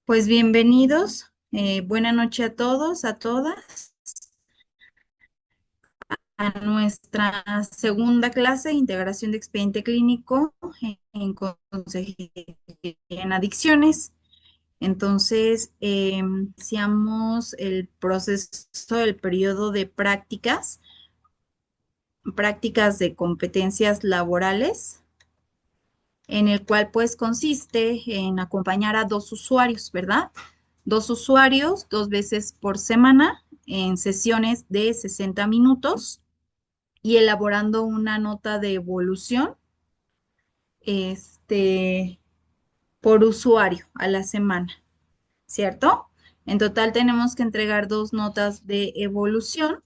Pues bienvenidos, buena noche a todos, a todas, a nuestra segunda clase, integración de expediente clínico en consejería en adicciones. Entonces, iniciamos el proceso, el periodo de prácticas, prácticas de competencias laborales, en el cual pues consiste en acompañar a dos usuarios, ¿verdad? Dos usuarios, dos veces por semana, en sesiones de 60 minutos y elaborando una nota de evolución, este, por usuario a la semana, ¿cierto? En total tenemos que entregar dos notas de evolución.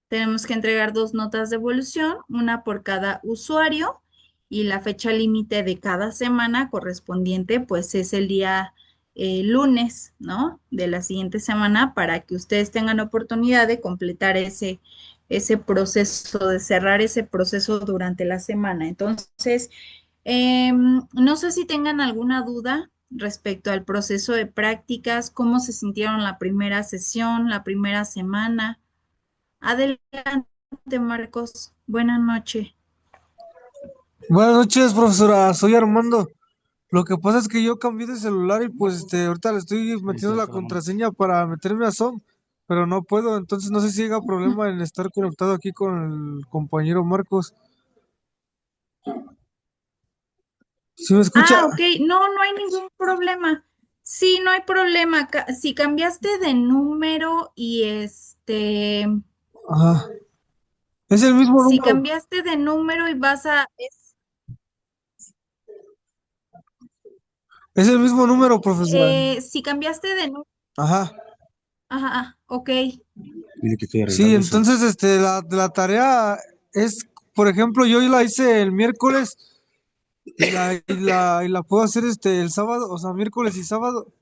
Tenemos que entregar dos notas de evolución, una por cada usuario, y la fecha límite de cada semana correspondiente, pues es el día lunes, ¿no? De la siguiente semana para que ustedes tengan oportunidad de completar ese proceso, de cerrar ese proceso durante la semana. Entonces, no sé si tengan alguna duda respecto al proceso de prácticas, cómo se sintieron la primera sesión, la primera semana. Adelante, Marcos. Buenas noches. Buenas noches, profesora. Soy Armando. Lo que pasa es que yo cambié de celular y pues ahorita le estoy metiendo la contraseña para meterme a Zoom, pero no puedo, entonces no sé si haya problema en estar conectado aquí con el compañero Marcos. ¿Sí me escucha? Ok. No, no hay ningún problema. Sí, no hay problema. Si cambiaste de número y Ajá. Es el mismo si número. cambiaste de número y Es el mismo número, profesora. si cambiaste de número, Ajá. ajá, ok. Dile que estoy Sí, arreglando eso. Entonces la tarea es, por ejemplo, yo la hice el miércoles y la puedo hacer el sábado, o sea, miércoles y sábado.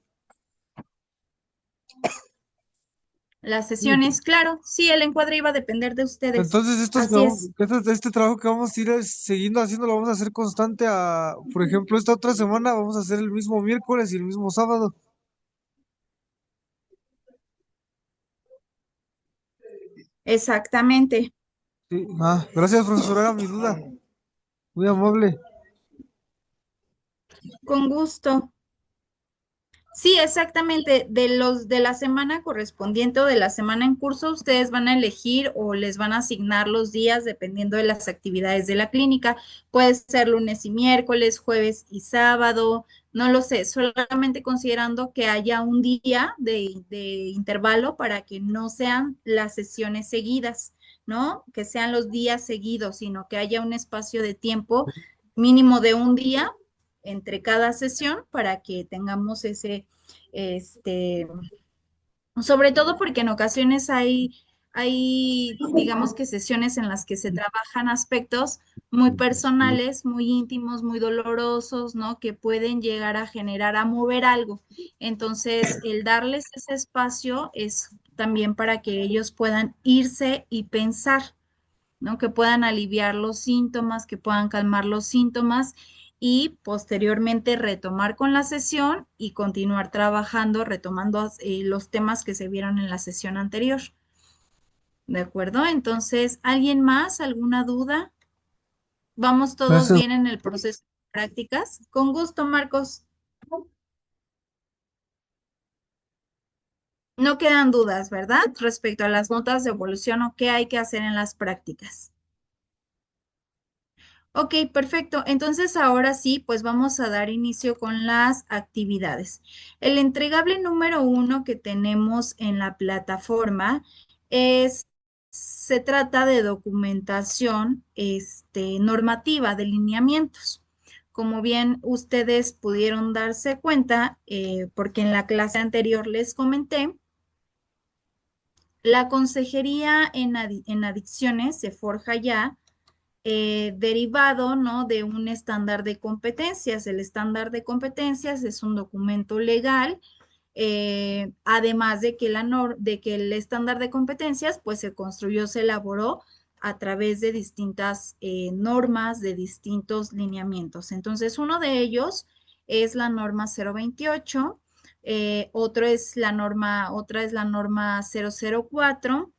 Las Sí. sesiones, claro, sí, el encuadre iba a depender de ustedes. Entonces, Así es. este trabajo que vamos a ir siguiendo haciendo, lo vamos a hacer constante por ejemplo, esta otra semana vamos a hacer el mismo miércoles y el mismo sábado. Exactamente. Sí. Gracias, profesora, era mi duda. Muy amable. Con gusto. Sí, exactamente. De la semana correspondiente o de la semana en curso, ustedes van a elegir o les van a asignar los días dependiendo de las actividades de la clínica. Puede ser lunes y miércoles, jueves y sábado, no lo sé, solamente considerando que haya un día de intervalo para que no sean las sesiones seguidas, ¿no? Que sean los días seguidos, sino que haya un espacio de tiempo mínimo de un día entre cada sesión para que tengamos este, sobre todo porque en ocasiones digamos que sesiones en las que se trabajan aspectos muy personales, muy íntimos, muy dolorosos, ¿no? Que pueden llegar a generar, a mover algo. Entonces, el darles ese espacio es también para que ellos puedan irse y pensar, ¿no? Que puedan aliviar los síntomas, que puedan calmar los síntomas y posteriormente retomar con la sesión y continuar trabajando, retomando los temas que se vieron en la sesión anterior. ¿De acuerdo? Entonces, ¿alguien más? ¿Alguna duda? ¿Vamos todos Gracias. bien en el proceso de prácticas? Con gusto, Marcos. No quedan dudas, ¿verdad? Respecto a las notas de evolución o qué hay que hacer en las prácticas. Ok, perfecto. Entonces ahora sí, pues vamos a dar inicio con las actividades. El entregable número uno que tenemos en la plataforma se trata de documentación, normativa de lineamientos. Como bien ustedes pudieron darse cuenta, porque en la clase anterior les comenté, la consejería en adicciones se forja ya derivado, ¿no? De un estándar de competencias. El estándar de competencias es un documento legal, además de que, de que el estándar de competencias, pues se construyó, se elaboró a través de distintas normas, de distintos lineamientos. Entonces, uno de ellos es la norma 028, otra es la norma 004.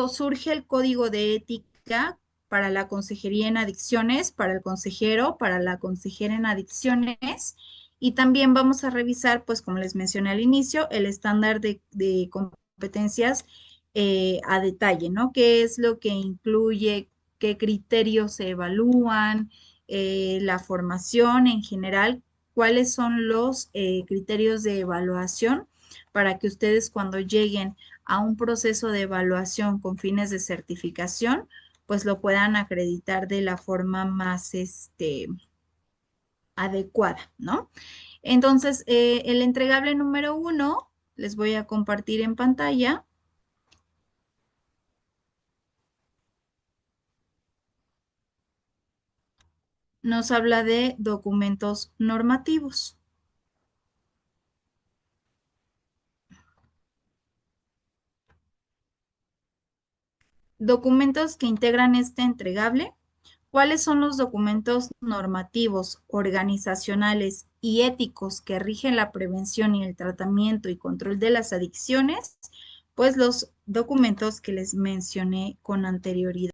Surge el código de ética para la consejería en adicciones, para el consejero, para la consejera en adicciones. Y también vamos a revisar, pues como les mencioné al inicio, el estándar de competencias a detalle, ¿no? ¿Qué es lo que incluye? ¿Qué criterios se evalúan? La formación en general, ¿cuáles son los criterios de evaluación para que ustedes cuando lleguen a un proceso de evaluación con fines de certificación, pues lo puedan acreditar de la forma más adecuada, ¿no? Entonces, el entregable número 1, les voy a compartir en pantalla. Nos habla de documentos normativos. Documentos que integran este entregable. ¿Cuáles son los documentos normativos, organizacionales y éticos que rigen la prevención y el tratamiento y control de las adicciones? Pues los documentos que les mencioné con anterioridad.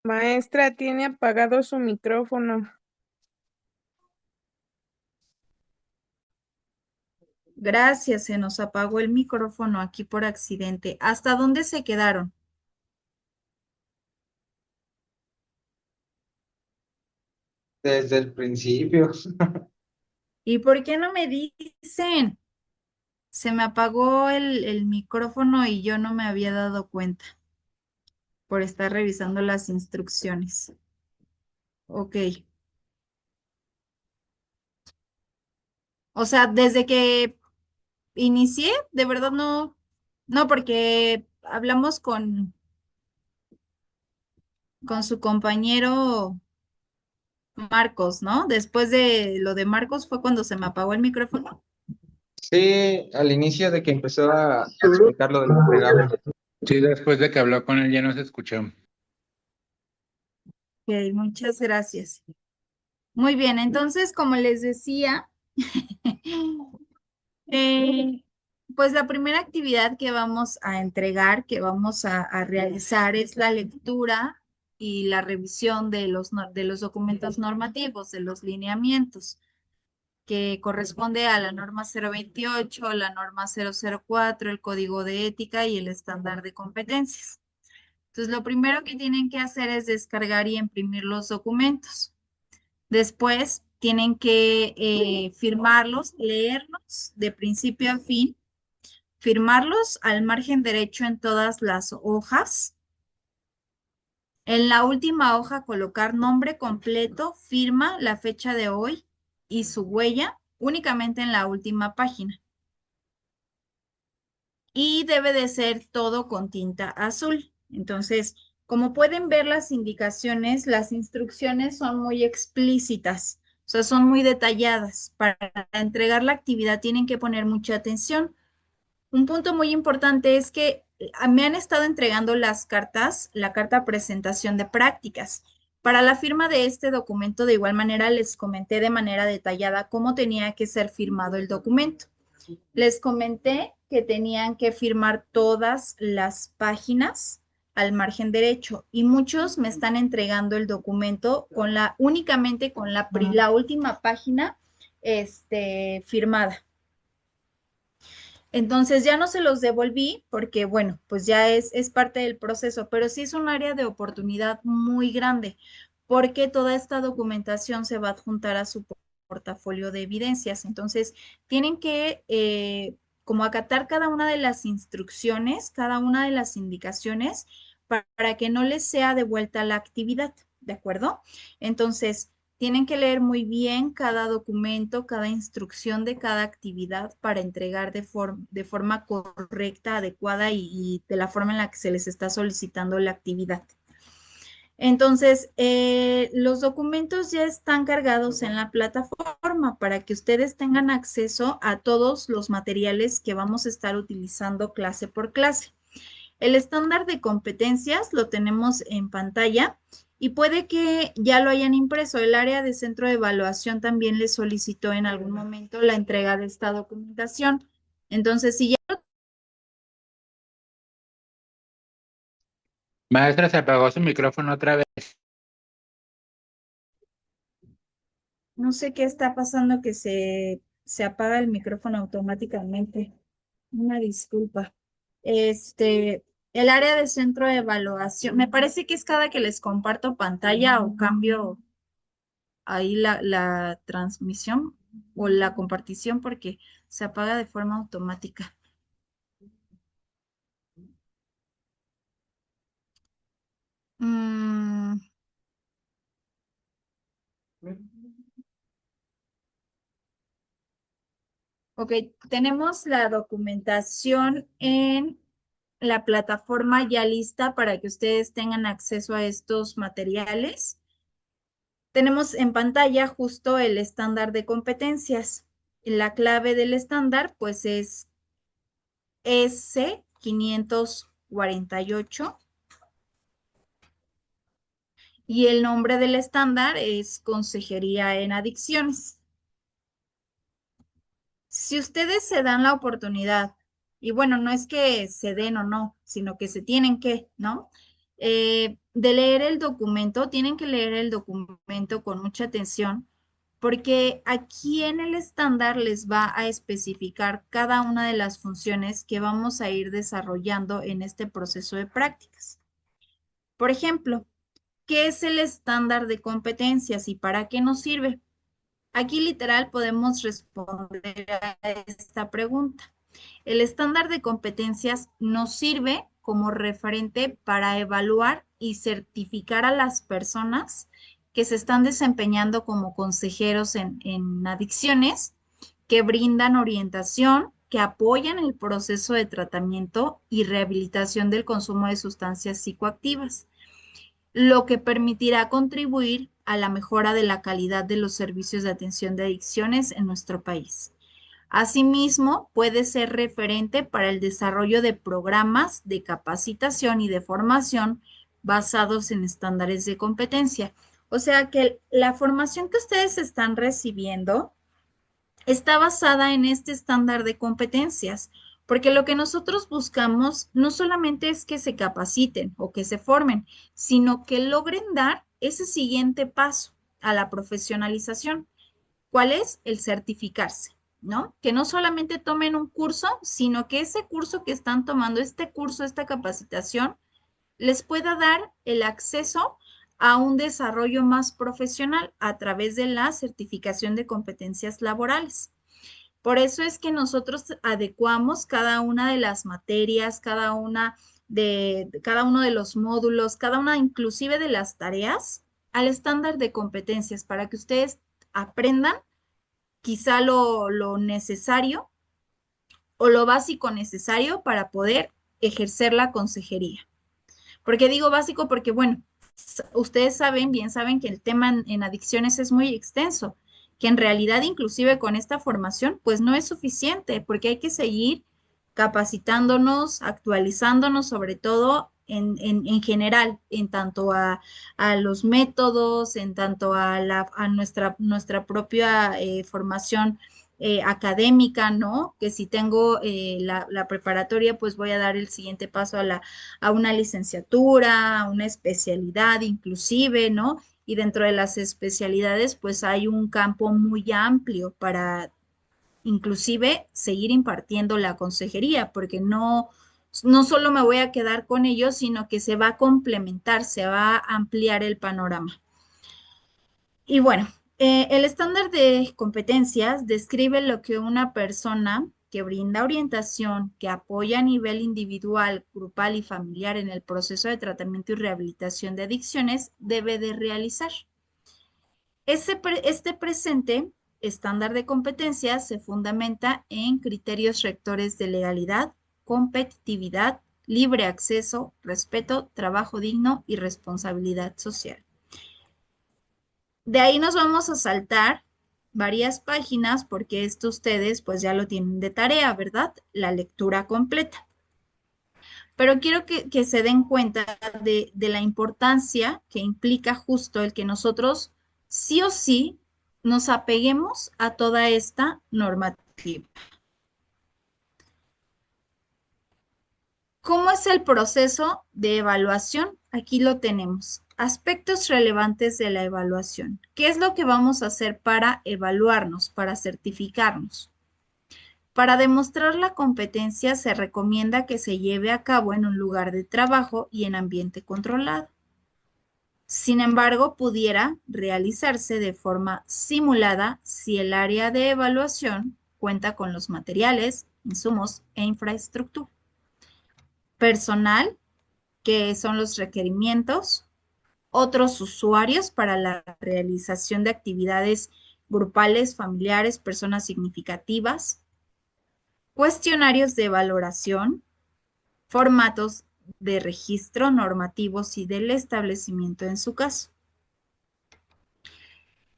Maestra, tiene apagado su micrófono. Gracias, se nos apagó el micrófono aquí por accidente. ¿Hasta dónde se quedaron? Desde el principio. ¿Y por qué no me dicen? Se me apagó el micrófono y yo no me había dado cuenta por estar revisando las instrucciones. Ok. O sea, desde que inicié, de verdad no, porque hablamos con su compañero Marcos, ¿no? Después de lo de Marcos fue cuando se me apagó el micrófono. Sí, al inicio de que empezó a explicar lo del entregable. Sí, después de que habló con él ya no se escuchó. Ok, muchas gracias. Muy bien, entonces, como les decía, Eh, pues la primera actividad que vamos a entregar, que vamos a realizar es la lectura y la revisión de de los documentos normativos, de los lineamientos, que corresponde a la norma 028, la norma 004, el código de ética y el estándar de competencias. Entonces, lo primero que tienen que hacer es descargar y imprimir los documentos. Después tienen que firmarlos, leerlos de principio a fin, firmarlos al margen derecho en todas las hojas. En la última hoja colocar nombre completo, firma, la fecha de hoy y su huella únicamente en la última página. Y debe de ser todo con tinta azul. Entonces, como pueden ver las indicaciones, las instrucciones son muy explícitas, o sea, son muy detalladas. Para entregar la actividad tienen que poner mucha atención. Un punto muy importante es que me han estado entregando las cartas, la carta presentación de prácticas. Para la firma de este documento, de igual manera, les comenté de manera detallada cómo tenía que ser firmado el documento. Les comenté que tenían que firmar todas las páginas al margen derecho y muchos me están entregando el documento con únicamente con la última página firmada. Entonces ya no se los devolví porque, bueno, pues ya es parte del proceso, pero sí es un área de oportunidad muy grande porque toda esta documentación se va a adjuntar a su portafolio de evidencias. Entonces, tienen que como acatar cada una de las instrucciones, cada una de las indicaciones para que no les sea devuelta la actividad, ¿de acuerdo? Entonces, tienen que leer muy bien cada documento, cada instrucción de cada actividad para entregar de forma correcta, adecuada y de la forma en la que se les está solicitando la actividad. Entonces, los documentos ya están cargados en la plataforma para que ustedes tengan acceso a todos los materiales que vamos a estar utilizando clase por clase. El estándar de competencias lo tenemos en pantalla y puede que ya lo hayan impreso. El área de centro de evaluación también le solicitó en algún momento la entrega de esta documentación. Entonces, si ya Maestra, se apagó su micrófono otra vez. no sé qué está pasando que se apaga el micrófono automáticamente. Una disculpa. El área de centro de evaluación, me parece que es cada que les comparto pantalla o cambio ahí la transmisión o la compartición porque se apaga de forma automática. Mm, ok, tenemos la documentación en la plataforma ya lista para que ustedes tengan acceso a estos materiales. Tenemos en pantalla justo el estándar de competencias. La clave del estándar pues es S548 y el nombre del estándar es Consejería en Adicciones. Si ustedes se dan la oportunidad, y bueno, no es que se den o no, sino que se tienen que, ¿no? De leer el documento, tienen que leer el documento con mucha atención, porque aquí en el estándar les va a especificar cada una de las funciones que vamos a ir desarrollando en este proceso de prácticas. Por ejemplo, ¿qué es el estándar de competencias y para qué nos sirve? Aquí literal podemos responder a esta pregunta. El estándar de competencias nos sirve como referente para evaluar y certificar a las personas que se están desempeñando como consejeros en adicciones, que brindan orientación, que apoyan el proceso de tratamiento y rehabilitación del consumo de sustancias psicoactivas, lo que permitirá contribuir a la mejora de la calidad de los servicios de atención de adicciones en nuestro país. Asimismo, puede ser referente para el desarrollo de programas de capacitación y de formación basados en estándares de competencia. O sea que la formación que ustedes están recibiendo está basada en este estándar de competencias, porque lo que nosotros buscamos no solamente es que se capaciten o que se formen, sino que logren dar ese siguiente paso a la profesionalización. ¿Cuál es? El certificarse, ¿no? Que no solamente tomen un curso, sino que ese curso que están tomando, este curso, esta capacitación, les pueda dar el acceso a un desarrollo más profesional a través de la certificación de competencias laborales. Por eso es que nosotros adecuamos cada una de las materias, cada uno de los módulos, cada una inclusive de las tareas al estándar de competencias para que ustedes aprendan quizá lo necesario o lo básico necesario para poder ejercer la consejería. ¿Por qué digo básico? Porque, bueno, ustedes saben, bien saben que el tema en adicciones es muy extenso, que en realidad inclusive con esta formación pues no es suficiente porque hay que seguir capacitándonos, actualizándonos sobre todo en general, en tanto a los métodos, en tanto a nuestra propia formación académica, ¿no? Que si tengo la preparatoria, pues voy a dar el siguiente paso a una licenciatura, a una especialidad inclusive, ¿no? Y dentro de las especialidades, pues hay un campo muy amplio para inclusive seguir impartiendo la consejería, porque no solo me voy a quedar con ellos, sino que se va a complementar, se va a ampliar el panorama. Y bueno, el estándar de competencias describe lo que una persona que brinda orientación, que apoya a nivel individual, grupal y familiar en el proceso de tratamiento y rehabilitación de adicciones debe de realizar. Este presente estándar de competencias se fundamenta en criterios rectores de legalidad, competitividad, libre acceso, respeto, trabajo digno y responsabilidad social. De ahí nos vamos a saltar varias páginas porque esto ustedes pues ya lo tienen de tarea, ¿verdad? La lectura completa. Pero quiero que se den cuenta de la importancia que implica justo el que nosotros sí o sí nos apeguemos a toda esta normativa. ¿Cómo es el proceso de evaluación? Aquí lo tenemos. Aspectos relevantes de la evaluación. ¿Qué es lo que vamos a hacer para evaluarnos, para certificarnos? Para demostrar la competencia se recomienda que se lleve a cabo en un lugar de trabajo y en ambiente controlado. Sin embargo, pudiera realizarse de forma simulada si el área de evaluación cuenta con los materiales, insumos e infraestructura. Personal, que son los requerimientos, otros usuarios para la realización de actividades grupales, familiares, personas significativas, cuestionarios de valoración, formatos de registro normativos y del establecimiento en su caso.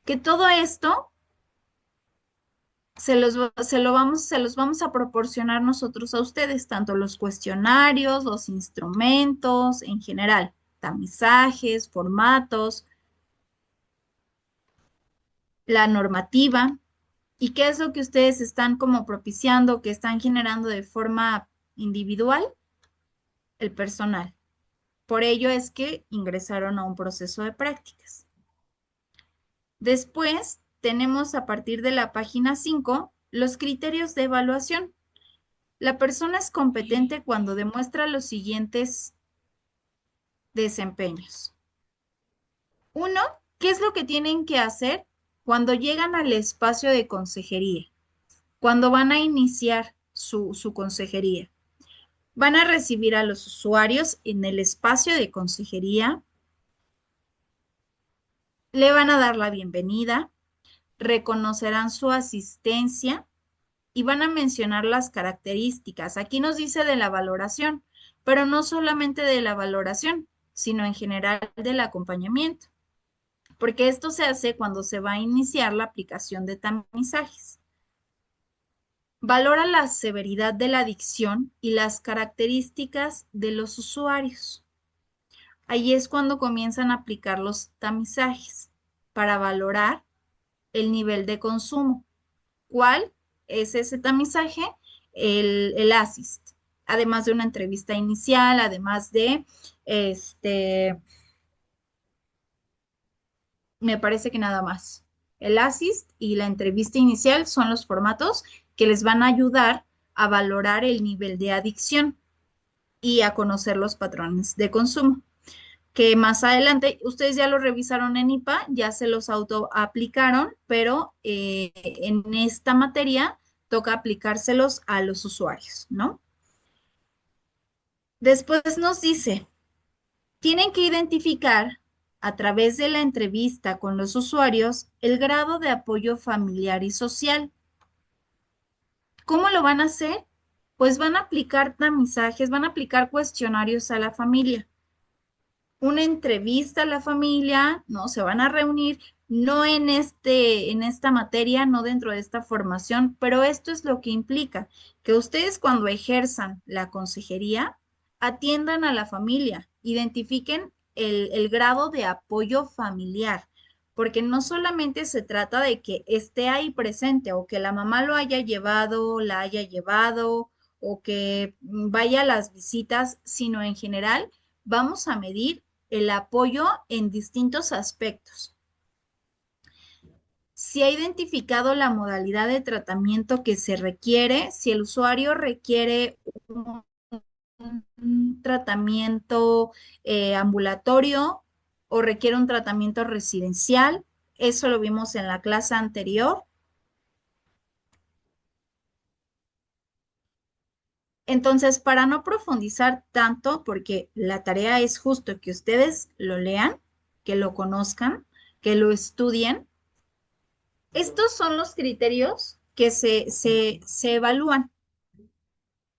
Que todo esto se los vamos a proporcionar nosotros a ustedes, tanto los cuestionarios, los instrumentos en general, tamizajes, formatos, la normativa y qué es lo que ustedes están como propiciando, que están generando de forma individual, el personal. Por ello es que ingresaron a un proceso de prácticas. Después tenemos a partir de la página 5 los criterios de evaluación. La persona es competente cuando demuestra los siguientes desempeños. Uno, ¿qué es lo que tienen que hacer cuando llegan al espacio de consejería? Cuando van a iniciar su consejería. Van a recibir a los usuarios en el espacio de consejería, le van a dar la bienvenida, reconocerán su asistencia y van a mencionar las características. Aquí nos dice de la valoración, pero no solamente de la valoración, sino en general del acompañamiento, porque esto se hace cuando se va a iniciar la aplicación de tamizajes. Valora la severidad de la adicción y las características de los usuarios. Ahí es cuando comienzan a aplicar los tamizajes para valorar el nivel de consumo. cuál es ese tamizaje, el ASIST, además de una entrevista inicial, además de, me parece que nada más. El ASIST y la entrevista inicial son los formatos que les van a ayudar a valorar el nivel de adicción y a conocer los patrones de consumo, que más adelante ustedes ya lo revisaron en IPA, ya se los auto aplicaron, pero en esta materia toca aplicárselos a los usuarios, ¿no? Después nos dice, tienen que identificar a través de la entrevista con los usuarios el grado de apoyo familiar y social. ¿Cómo lo van a hacer? Pues van a aplicar tamizajes, van a aplicar cuestionarios a la familia, una entrevista a la familia, ¿no? Se van a reunir, no en esta materia, no dentro de esta formación, pero esto es lo que implica que ustedes cuando ejerzan la consejería, atiendan a la familia, identifiquen el grado de apoyo familiar, porque no solamente se trata de que esté ahí presente o que la mamá lo haya llevado, la haya llevado o que vaya a las visitas, sino en general vamos a medir el apoyo en distintos aspectos. Si ha identificado la modalidad de tratamiento que se requiere, si el usuario requiere un tratamiento ambulatorio o requiere un tratamiento residencial, eso lo vimos en la clase anterior. Entonces, para no profundizar tanto, porque la tarea es justo que ustedes lo lean, que lo conozcan, que lo estudien. Estos son los criterios que se evalúan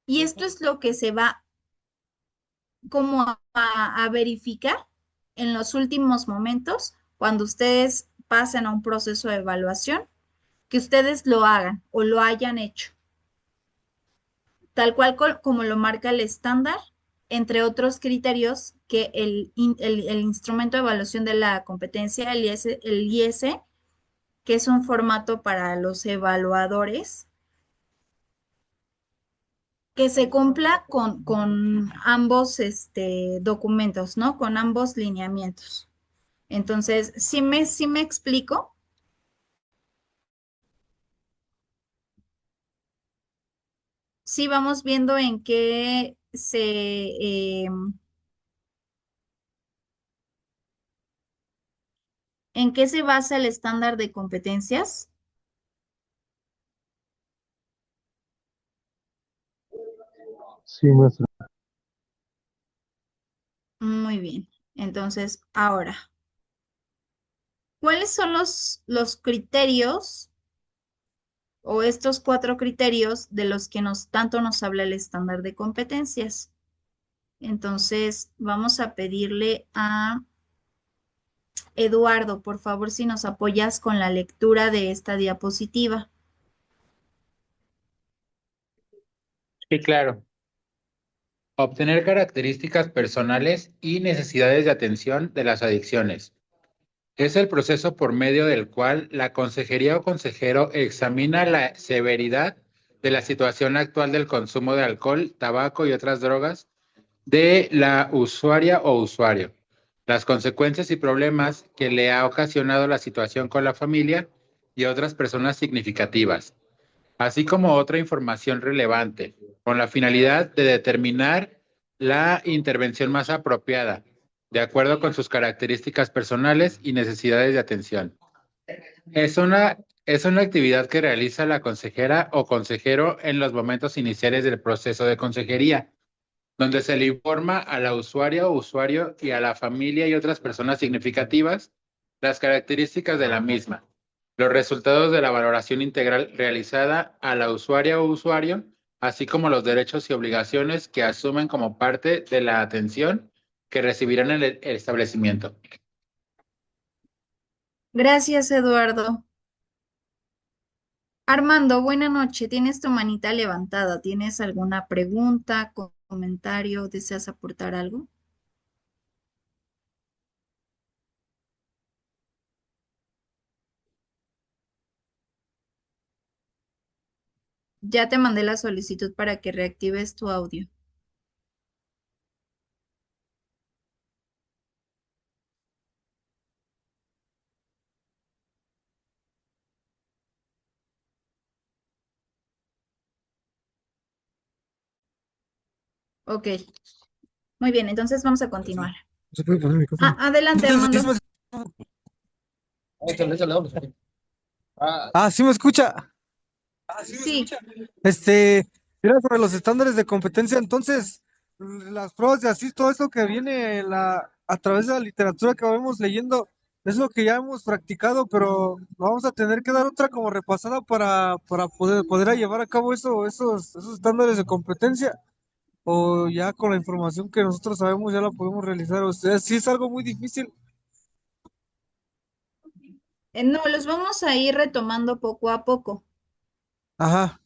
y esto es lo que se va como a verificar en los últimos momentos cuando ustedes pasen a un proceso de evaluación, que ustedes lo hagan o lo hayan hecho, tal cual como lo marca el estándar, entre otros criterios que el instrumento de evaluación de la competencia, el IS, que es un formato para los evaluadores, que se cumpla con ambos documentos, ¿no? Con ambos lineamientos. Entonces, sí me explico. Sí vamos viendo en qué se basa el estándar de competencias. Sí, maestra. Muy bien. Entonces, ahora, ¿cuáles son los criterios o estos 4 criterios de los que tanto nos habla el estándar de competencias? Entonces, vamos a pedirle a Eduardo, por favor, si nos apoyas con la lectura de esta diapositiva. Sí, claro. Obtener características personales y necesidades de atención de las adicciones. Es el proceso por medio del cual la consejería o consejero examina la severidad de la situación actual del consumo de alcohol, tabaco y otras drogas de la usuaria o usuario, las consecuencias y problemas que le ha ocasionado la situación con la familia y otras personas significativas, así como otra información relevante, con la finalidad de determinar la intervención más apropiada, de acuerdo con sus características personales y necesidades de atención. Es una actividad que realiza la consejera o consejero en los momentos iniciales del proceso de consejería, donde se le informa a la usuaria o usuario y a la familia y otras personas significativas las características de la misma, los resultados de la valoración integral realizada a la usuaria o usuario, así como los derechos y obligaciones que asumen como parte de la atención que recibirán en el establecimiento. Gracias, Eduardo. Armando, buena noche. Tienes tu manita levantada. ¿Tienes alguna pregunta, comentario? ¿Deseas aportar algo? Ya te mandé la solicitud para que reactives tu audio. Ok, muy bien, entonces vamos a continuar. ¿Se puede poner el micrófono? Adelante, Entonces, Armando. ¿sí me escucha? Sí, Mira, sobre los estándares de competencia, entonces, las pruebas de así, todo esto que viene a través de la literatura que vamos leyendo, es lo que ya hemos practicado, pero vamos a tener que dar otra como repasada para poder llevar a cabo esos estándares de competencia, o ya con la información que nosotros sabemos ya la podemos realizar. O sea, sí es algo muy difícil. no, los vamos a ir retomando poco a poco. Ajá.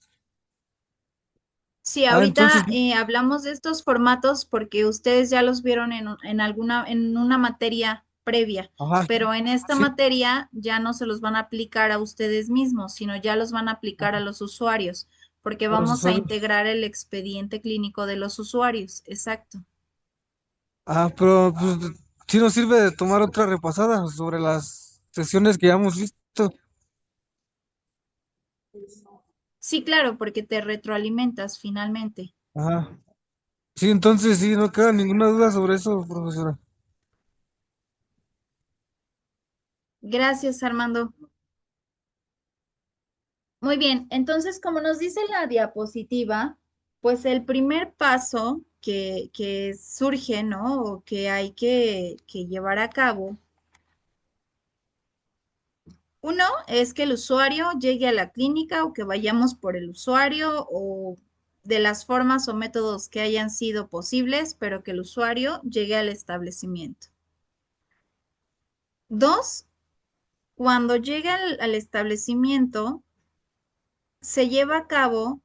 Sí, Entonces, ahorita hablamos de estos formatos porque ustedes ya los vieron en una materia previa, ajá, pero en esta sí, materia ya no se los van a aplicar a ustedes mismos, sino ya los van a aplicar a los usuarios, porque a los vamos a usuarios. integrar el expediente clínico de los usuarios. Exacto. Pero pues, sí nos sirve de tomar otra repasada sobre las sesiones que ya hemos visto. Sí, claro, porque te retroalimentas finalmente. Ajá. Sí, entonces sí, no queda ninguna duda sobre eso, profesora. Gracias, Armando. Muy bien, entonces como nos dice la diapositiva, pues el primer paso que surge, ¿no? O que hay que llevar a cabo, uno es que el usuario llegue a la clínica o que vayamos por el usuario o de las formas o métodos que hayan sido posibles, pero que el usuario llegue al establecimiento. Dos, cuando llega al establecimiento, se lleva a cabo,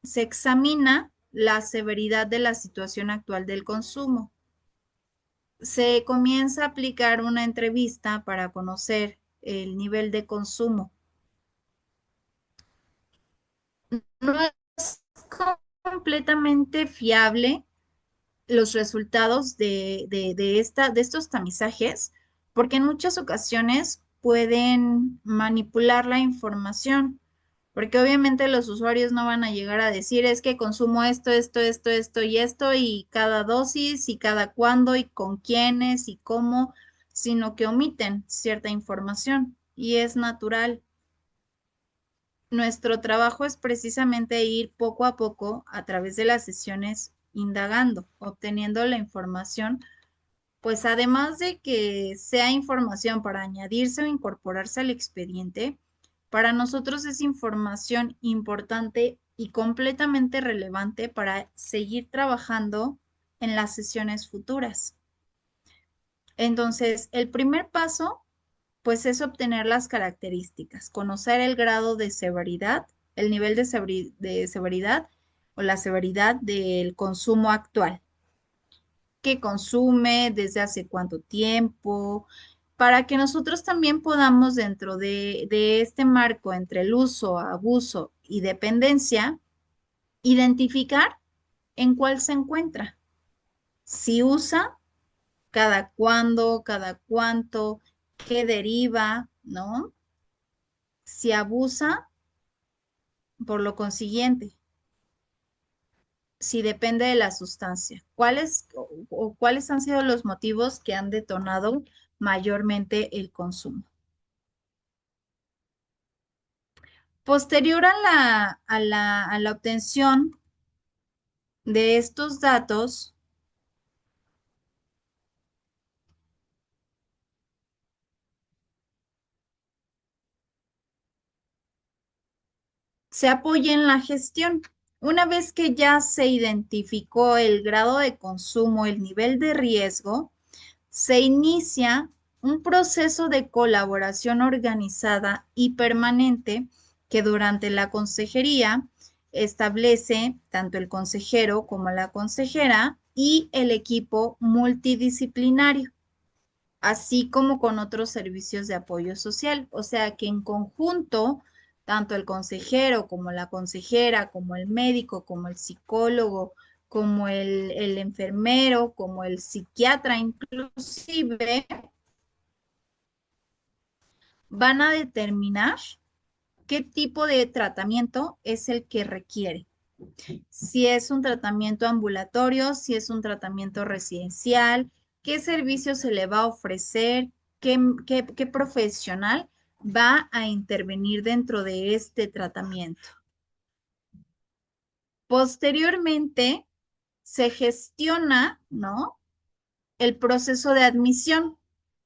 se examina la severidad de la situación actual del consumo. Se comienza a aplicar una entrevista para conocer el nivel de consumo. No es completamente fiable los resultados de estos tamizajes, porque en muchas ocasiones pueden manipular la información, porque obviamente los usuarios no van a llegar a decir es que consumo esto y cada dosis y cada cuándo y con quiénes y cómo, sino que omiten cierta información y es natural. Nuestro trabajo es precisamente ir poco a poco a través de las sesiones indagando, obteniendo la información, pues además de que sea información para añadirse o incorporarse al expediente, para nosotros es información importante y completamente relevante para seguir trabajando en las sesiones futuras. Entonces, el primer paso pues es obtener las características, conocer el grado de severidad, el nivel de severidad o la severidad del consumo actual. ¿Qué consume? ¿Desde hace cuánto tiempo? Para que nosotros también podamos, dentro de este marco entre el uso, abuso y dependencia, identificar en cuál se encuentra. Si usa, cada cuándo, cada cuánto, qué deriva, ¿no? Si abusa, por lo consiguiente, si depende de la sustancia, ¿cuáles cuáles han sido los motivos que han detonado mayormente el consumo? Posterior a la obtención de estos datos, se apoya en la gestión. Una vez que ya se identificó el grado de consumo, el nivel de riesgo, se inicia un proceso de colaboración organizada y permanente que durante la consejería establece tanto el consejero como la consejera y el equipo multidisciplinario, así como con otros servicios de apoyo social. O sea que en conjunto tanto el consejero como la consejera, como el médico, como el psicólogo, como el enfermero, como el psiquiatra inclusive, van a determinar qué tipo de tratamiento es el que requiere. Si es un tratamiento ambulatorio, si es un tratamiento residencial, qué servicio se le va a ofrecer, qué profesional va a intervenir dentro de este tratamiento. Posteriormente, se gestiona, ¿no?, el proceso de admisión.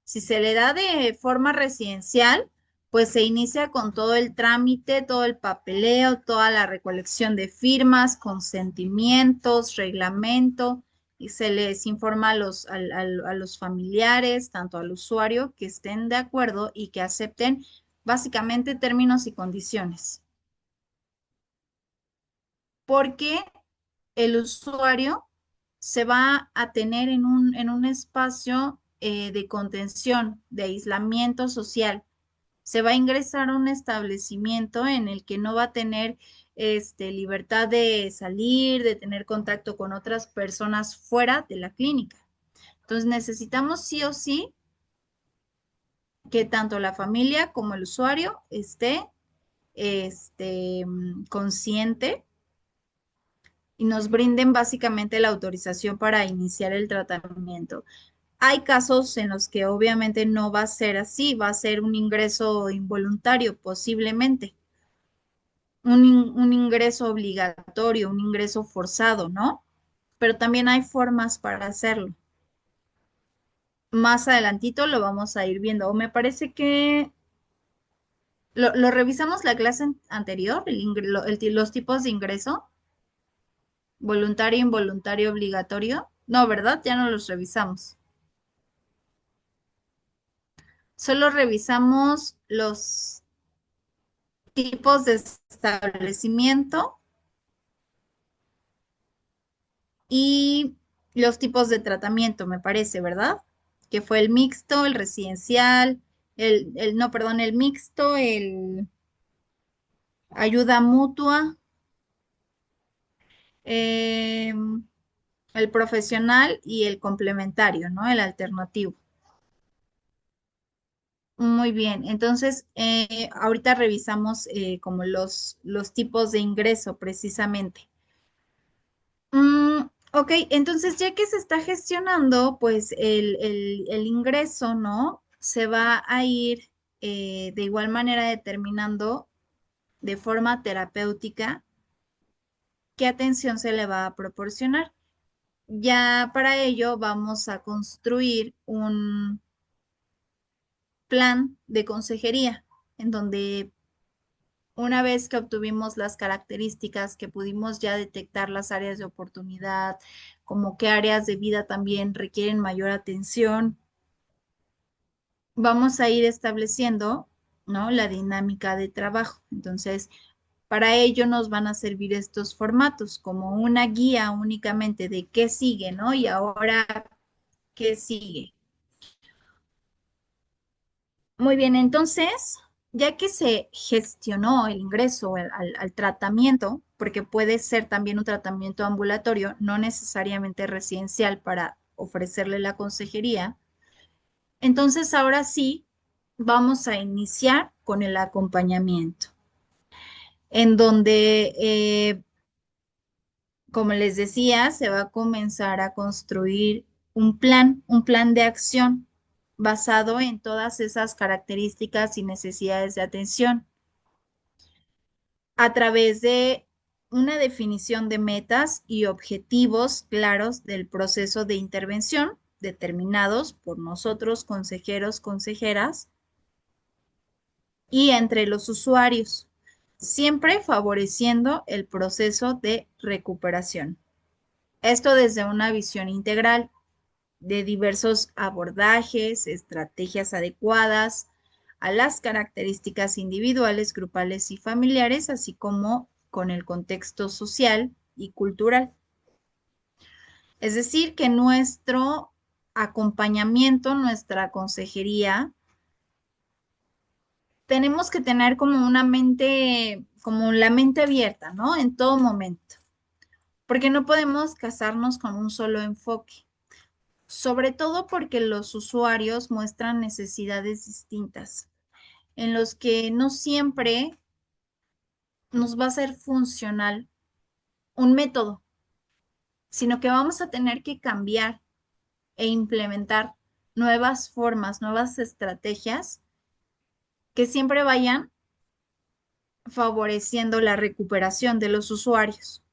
Si se le da de forma residencial, pues se inicia con todo el trámite, todo el papeleo, toda la recolección de firmas, consentimientos, reglamento, y se les informa a los familiares, tanto al usuario, que estén de acuerdo y que acepten básicamente términos y condiciones. Porque el usuario se va a tener en un espacio de contención, de aislamiento social. Se va a ingresar a un establecimiento en el que no va a tener libertad de salir, de tener contacto con otras personas fuera de la clínica. Entonces necesitamos sí o sí que tanto la familia como el usuario esté consciente y nos brinden básicamente la autorización para iniciar el tratamiento. Hay casos en los que obviamente no va a ser así, va a ser un ingreso involuntario posiblemente, un ingreso obligatorio, un ingreso forzado, ¿no? Pero también hay formas para hacerlo. Más adelantito lo vamos a ir viendo. O me parece que lo revisamos la clase anterior, los tipos de ingreso, voluntario, involuntario, obligatorio. No, ¿verdad? Ya no los revisamos. Solo revisamos los tipos de establecimiento y los tipos de tratamiento, me parece, ¿verdad? Que fue el mixto, el residencial, no, perdón, el mixto, el ayuda mutua, eh, el profesional y el complementario, ¿no? El alternativo. Muy bien, entonces ahorita revisamos como los tipos de ingreso precisamente. Ok, entonces ya que se está gestionando, pues el ingreso, ¿no? Se va a ir de igual manera determinando de forma terapéutica qué atención se le va a proporcionar. Ya para ello vamos a construir un plan de consejería en donde una vez que obtuvimos las características, que pudimos ya detectar las áreas de oportunidad, como qué áreas de vida también requieren mayor atención, vamos a ir estableciendo, ¿no?, la dinámica de trabajo. Entonces, para ello nos van a servir estos formatos como una guía únicamente de qué sigue, ¿no? Y ahora, ¿qué sigue? Muy bien, entonces, ya que se gestionó el ingreso al tratamiento, porque puede ser también un tratamiento ambulatorio, no necesariamente residencial para ofrecerle la consejería, entonces ahora sí vamos a iniciar con el acompañamiento, en donde, como les decía, se va a comenzar a construir un plan de acción basado en todas esas características y necesidades de atención a través de una definición de metas y objetivos claros del proceso de intervención determinados por nosotros, consejeros, consejeras, y entre los usuarios, siempre favoreciendo el proceso de recuperación. Esto desde una visión integral de diversos abordajes, estrategias adecuadas a las características individuales, grupales y familiares, así como con el contexto social y cultural. Es decir, que nuestro acompañamiento, nuestra consejería, tenemos que tener como una mente, como la mente abierta, ¿no? En todo momento, porque no podemos casarnos con un solo enfoque, sobre todo porque los usuarios muestran necesidades distintas, en los que no siempre nos va a ser funcional un método, sino que vamos a tener que cambiar e implementar nuevas formas, nuevas estrategias que siempre vayan favoreciendo la recuperación de los usuarios.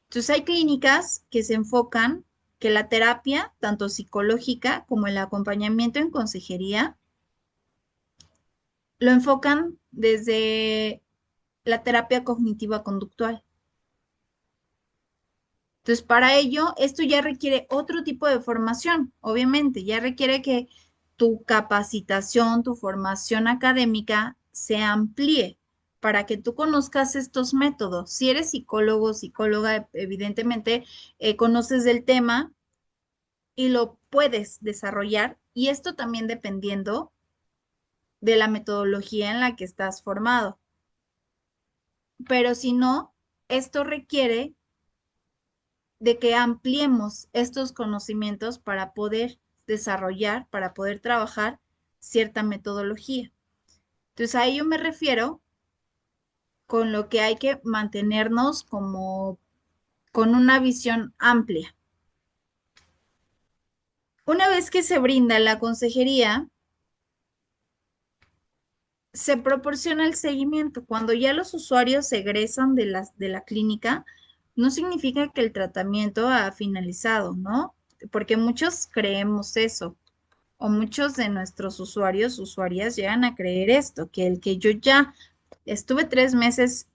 Entonces hay clínicas que se enfocan que la terapia, tanto psicológica como el acompañamiento en consejería, lo enfocan desde la terapia cognitiva conductual. Entonces, para ello, esto ya requiere otro tipo de formación, obviamente, ya requiere que tu capacitación, tu formación académica se amplíe para que tú conozcas estos métodos. Si eres psicólogo, psicóloga, evidentemente conoces del tema y lo puedes desarrollar, y esto también dependiendo de la metodología en la que estás formado. Pero si no, esto requiere de que ampliemos estos conocimientos para poder desarrollar, para poder trabajar cierta metodología. Entonces, a ello me refiero con lo que hay que mantenernos como con una visión amplia. Una vez que se brinda la consejería, se proporciona el seguimiento. Cuando ya los usuarios egresan de la clínica, no significa que el tratamiento ha finalizado, ¿no? Porque muchos creemos eso, o muchos de nuestros usuarios, usuarias llegan a creer esto, que el que yo ya estuve 3 meses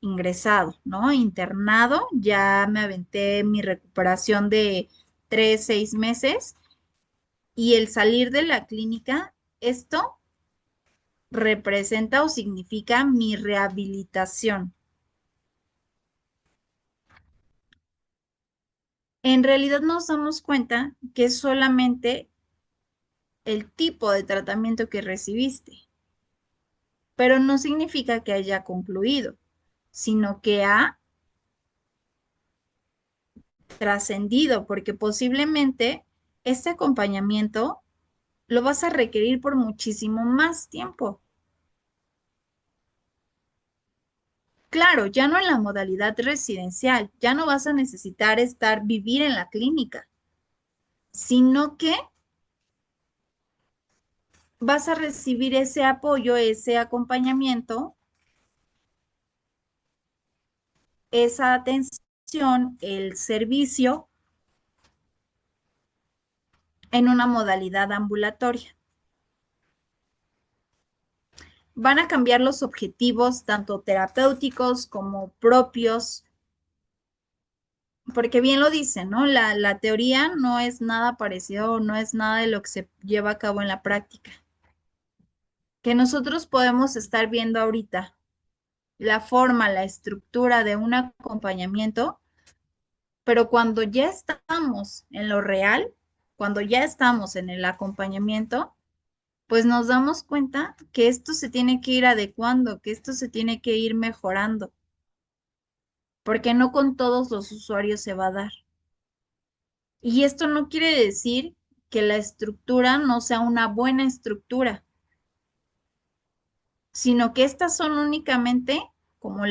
ingresado, ¿no? Internado, ya me aventé mi recuperación de 3, 6 meses y el salir de la clínica, esto representa o significa mi rehabilitación. En realidad nos damos cuenta que es solamente el tipo de tratamiento que recibiste, pero no significa que haya concluido, sino que ha trascendido, porque posiblemente este acompañamiento lo vas a requerir por muchísimo más tiempo. Claro, ya no en la modalidad residencial, ya no vas a necesitar vivir en la clínica, sino que vas a recibir ese apoyo, ese acompañamiento, esa atención, el servicio en una modalidad ambulatoria. Van a cambiar los objetivos, tanto terapéuticos como propios, porque bien lo dicen, ¿no? La teoría no es nada parecido, no es nada de lo que se lleva a cabo en la práctica. Que nosotros podemos estar viendo ahorita la forma, la estructura de un acompañamiento, pero cuando ya estamos en lo real, cuando ya estamos en el acompañamiento, pues nos damos cuenta que esto se tiene que ir adecuando, que esto se tiene que ir mejorando, porque no con todos los usuarios se va a dar. Y esto no quiere decir que la estructura no sea una buena estructura, sino que estas son únicamente como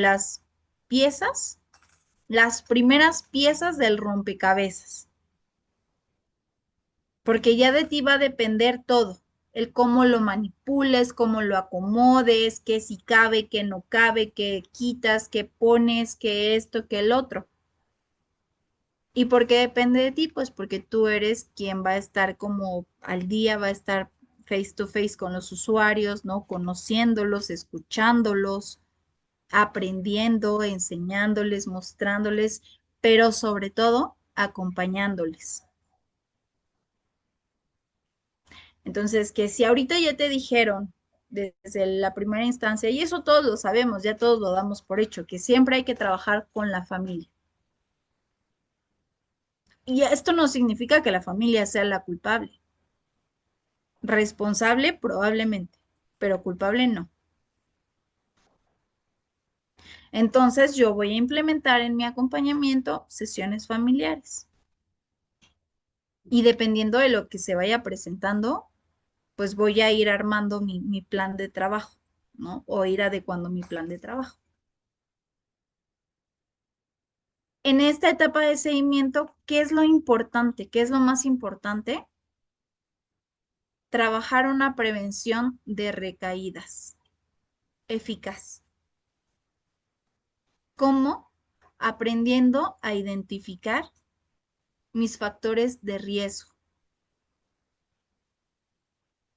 piezas, las primeras piezas del rompecabezas, porque ya de ti va a depender todo, el cómo lo manipules, cómo lo acomodes, qué si cabe, qué no cabe, qué quitas, qué pones, qué esto, qué el otro. ¿Y por qué depende de ti? Pues porque tú eres quien va a estar como al día, va a estar face to face con los usuarios, ¿no? Conociéndolos, escuchándolos, aprendiendo, enseñándoles, mostrándoles, pero sobre todo acompañándoles. Entonces, que si ahorita ya te dijeron desde la primera instancia, y eso todos lo sabemos, ya todos lo damos por hecho, que siempre hay que trabajar con la familia. Y esto no significa que la familia sea la culpable. Responsable probablemente, pero culpable no. Entonces yo voy a implementar en mi acompañamiento sesiones familiares. Y dependiendo de lo que se vaya presentando, pues voy a ir armando mi plan de trabajo, ¿no? O ir adecuando mi plan de trabajo. En esta etapa de seguimiento, ¿qué es lo importante? ¿Qué es lo más importante? Trabajar una prevención de recaídas eficaz. ¿Cómo? Aprendiendo a identificar mis factores de riesgo.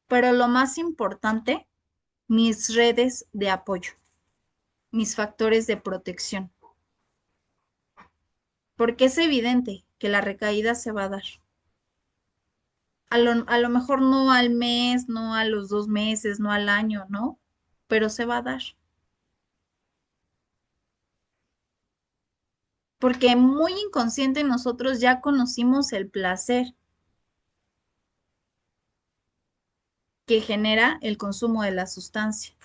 Pero lo más importante, mis redes de apoyo, mis factores de protección. Porque es evidente que la recaída se va a dar. A lo mejor no al mes, no a los 2 meses, no al año, ¿no? Pero se va a dar. Porque muy inconsciente nosotros ya conocimos el placer que genera el consumo de la sustancia,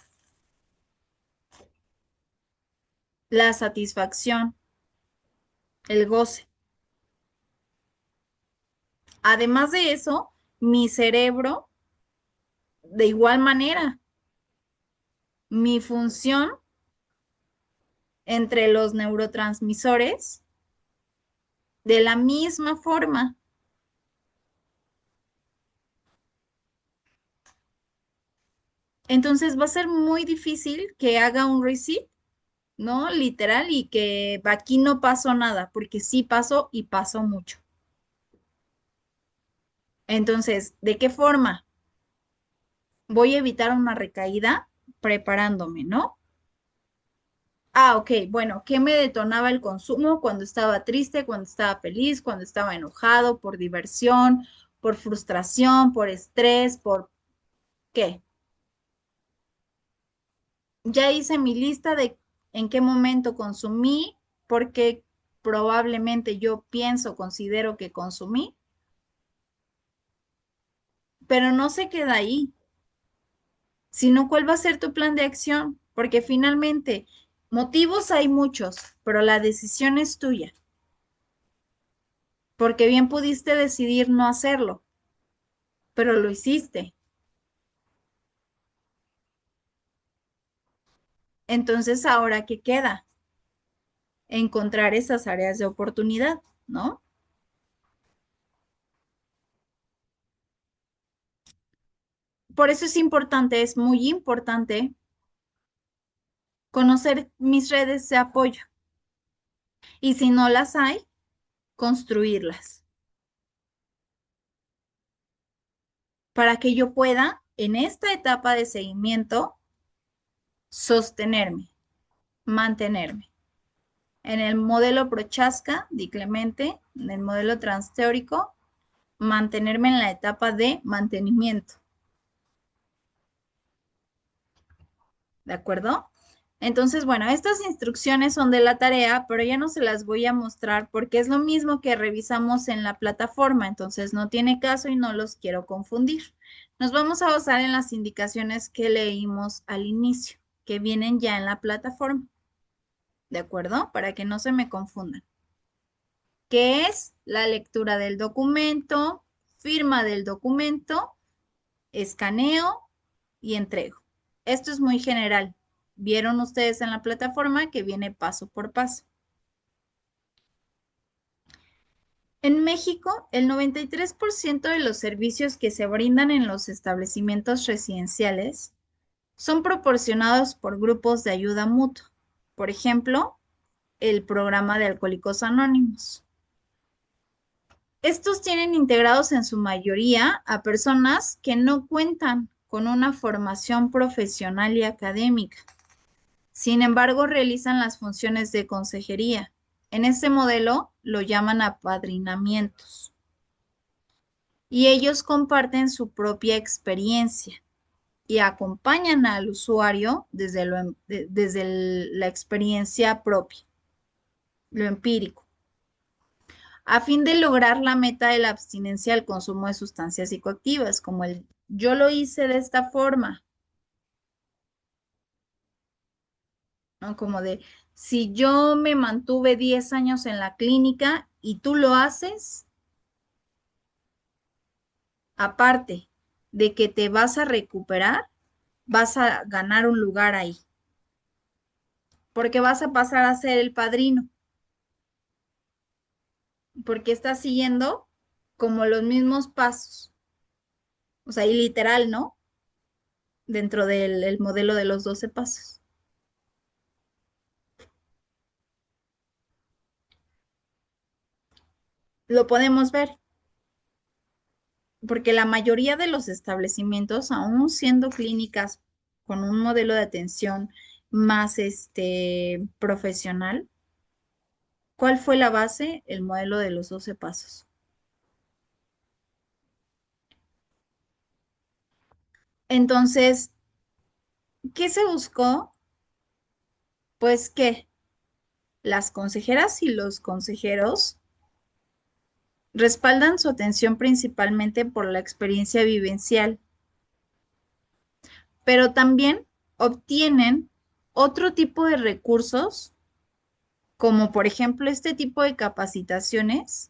la satisfacción, el goce. Además de eso, mi cerebro, de igual manera, mi función entre los neurotransmisores, de la misma forma. Entonces va a ser muy difícil que haga un reset, ¿no? Literal, y que aquí no pasó nada, porque sí pasó y pasó mucho. Entonces, ¿de qué forma voy a evitar una recaída? Preparándome, ¿no? Ah, ok, bueno, ¿qué me detonaba el consumo cuando estaba triste, cuando estaba feliz, cuando estaba enojado, por diversión, por frustración, por estrés, por qué? Ya hice mi lista de en qué momento consumí, porque probablemente yo pienso, considero que consumí, pero no se queda ahí, sino cuál va a ser tu plan de acción, porque finalmente motivos hay muchos, pero la decisión es tuya, porque bien pudiste decidir no hacerlo, pero lo hiciste. Entonces, ¿ahora qué queda? Encontrar esas áreas de oportunidad, ¿no? Por eso es importante, es muy importante conocer mis redes de apoyo y si no las hay, construirlas para que yo pueda, en esta etapa de seguimiento, sostenerme, mantenerme. En el modelo Prochaska, Di Clemente, en el modelo transteórico, mantenerme en la etapa de mantenimiento. ¿De acuerdo? Entonces, bueno, estas instrucciones son de la tarea, pero ya no se las voy a mostrar porque es lo mismo que revisamos en la plataforma, entonces no tiene caso y no los quiero confundir. Nos vamos a basar en las indicaciones que leímos al inicio, que vienen ya en la plataforma, ¿de acuerdo? Para que no se me confundan. ¿Qué es la lectura del documento, firma del documento, escaneo y entrego? Esto es muy general. Vieron ustedes en la plataforma que viene paso por paso. En México, el 93% de los servicios que se brindan en los establecimientos residenciales son proporcionados por grupos de ayuda mutua. Por ejemplo, el programa de Alcohólicos Anónimos. Estos tienen integrados en su mayoría a personas que no cuentan con una formación profesional y académica. Sin embargo, realizan las funciones de consejería. En este modelo lo llaman apadrinamientos. Y ellos comparten su propia experiencia y acompañan al usuario desde la experiencia propia, lo empírico, a fin de lograr la meta de la abstinencia del consumo de sustancias psicoactivas, como el yo lo hice de esta forma, ¿no? Como de, si yo me mantuve 10 años en la clínica y tú lo haces, aparte de que te vas a recuperar, vas a ganar un lugar ahí, porque vas a pasar a ser el padrino, porque estás siguiendo como los mismos pasos, o sea, y literal, ¿no? Dentro del el modelo de los 12 pasos. Lo podemos ver, porque la mayoría de los establecimientos, aún siendo clínicas con un modelo de atención más profesional, ¿cuál fue la base? El modelo de los 12 pasos. Entonces, ¿qué se buscó? Pues que las consejeras y los consejeros respaldan su atención principalmente por la experiencia vivencial, pero también obtienen otro tipo de recursos, como por ejemplo este tipo de capacitaciones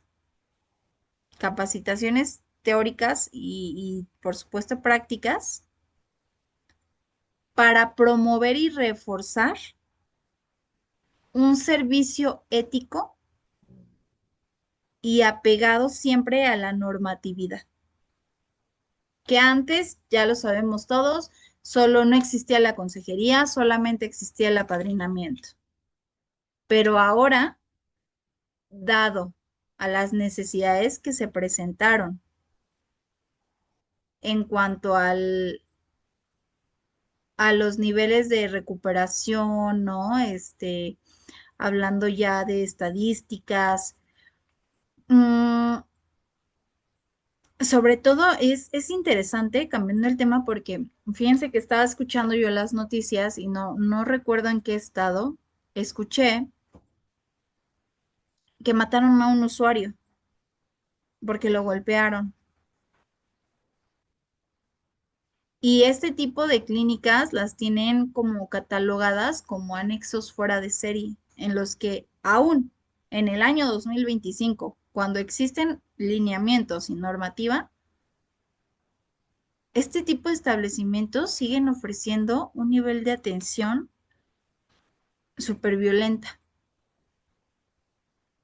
teóricas y por supuesto prácticas, para promover y reforzar un servicio ético y apegado siempre a la normatividad, que antes, ya lo sabemos todos, solo no existía la consejería, solamente existía el apadrinamiento. Pero ahora, dado a las necesidades que se presentaron en cuanto a los niveles de recuperación, ¿no? Hablando ya de estadísticas, mm, sobre todo es interesante, cambiando el tema, porque fíjense que estaba escuchando yo las noticias y no recuerdo en qué estado escuché que mataron a un usuario porque lo golpearon. Y este tipo de clínicas las tienen como catalogadas como anexos fuera de serie, en los que aún en el año 2025, cuando existen lineamientos y normativa, este tipo de establecimientos siguen ofreciendo un nivel de atención súper violenta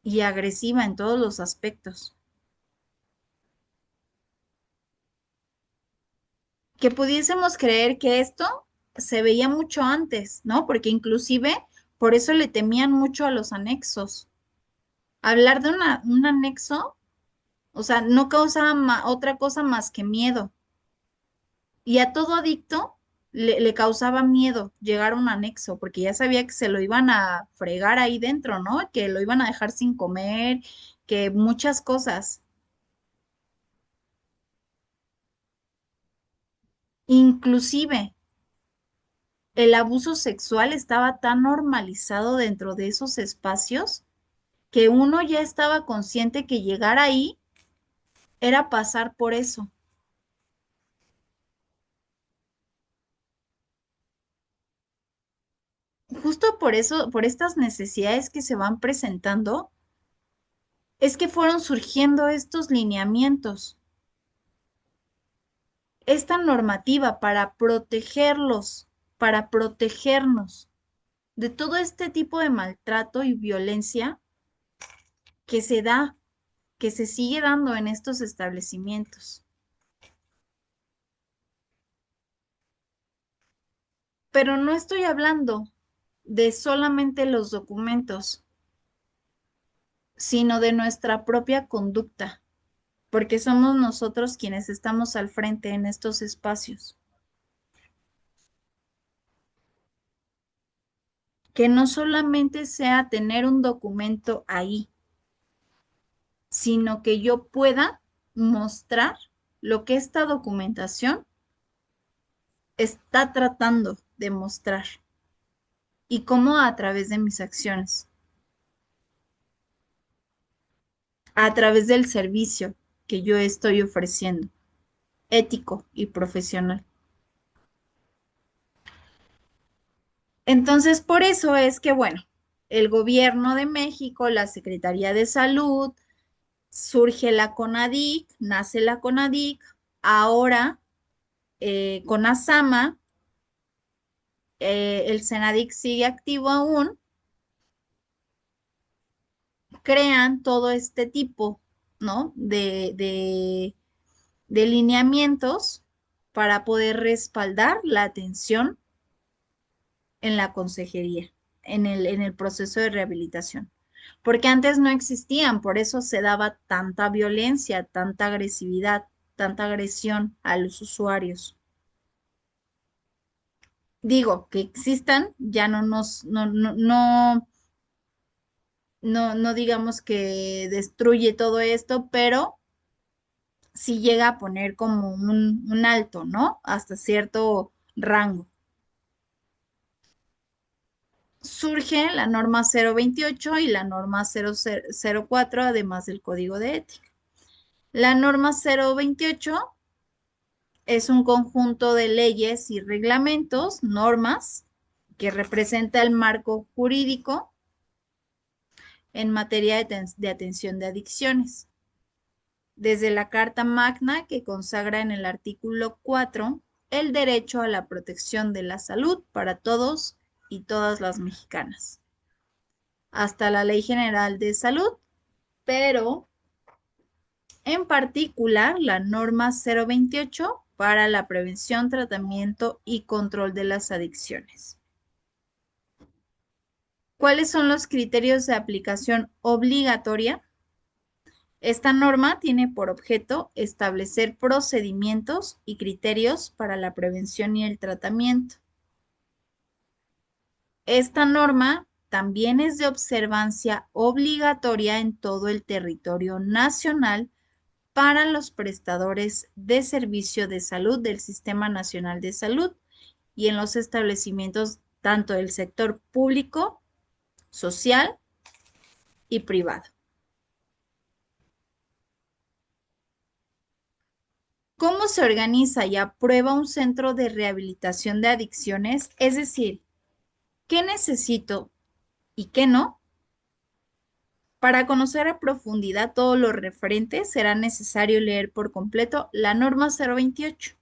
y agresiva en todos los aspectos. Que pudiésemos creer que esto se veía mucho antes, ¿no? Porque inclusive por eso le temían mucho a los anexos. Hablar de un anexo, o sea, no causaba otra cosa más que miedo. Y a todo adicto le causaba miedo llegar a un anexo, porque ya sabía que se lo iban a fregar ahí dentro, ¿no? Que lo iban a dejar sin comer, que muchas cosas. Inclusive el abuso sexual estaba tan normalizado dentro de esos espacios que uno ya estaba consciente que llegar ahí era pasar por eso. Justo por eso, por estas necesidades que se van presentando, es que fueron surgiendo estos lineamientos, esta normativa para protegerlos, para protegernos de todo este tipo de maltrato y violencia que se da, que se sigue dando en estos establecimientos. Pero no estoy hablando de solamente los documentos, sino de nuestra propia conducta, porque somos nosotros quienes estamos al frente en estos espacios. Que no solamente sea tener un documento ahí, sino que yo pueda mostrar lo que esta documentación está tratando de mostrar y cómo a través de mis acciones, a través del servicio que yo estoy ofreciendo, ético y profesional. Entonces, por eso es que, bueno, el gobierno de México, la Secretaría de Salud, surge la CONADIC, nace la CONADIC, ahora CONASAMA, el SENADIC sigue activo aún, crean todo este tipo, ¿no? De lineamientos para poder respaldar la atención en la consejería, en el proceso de rehabilitación. Porque antes no existían, por eso se daba tanta violencia, tanta agresividad, tanta agresión a los usuarios. Digo, que existan, ya no nos, no digamos que destruye todo esto, pero sí llega a poner como un alto, ¿no? Hasta cierto rango. Surge la norma 028 y la norma 004, además del código de ética. La norma 028 es un conjunto de leyes y reglamentos, normas, que representa el marco jurídico en materia de atención de adicciones. Desde la Carta Magna, que consagra en el artículo 4 el derecho a la protección de la salud para todos y todas las mexicanas, hasta la Ley General de Salud, pero en particular la norma 028 para la prevención, tratamiento y control de las adicciones. ¿Cuáles son los criterios de aplicación obligatoria? Esta norma tiene por objeto establecer procedimientos y criterios para la prevención y el tratamiento. Esta norma también es de observancia obligatoria en todo el territorio nacional para los prestadores de servicio de salud del Sistema Nacional de Salud y en los establecimientos tanto del sector público, social y privado. ¿Cómo se organiza y aprueba un centro de rehabilitación de adicciones? Es decir, ¿qué necesito y qué no? Para conocer a profundidad todo lo referente, será necesario leer por completo la norma 028,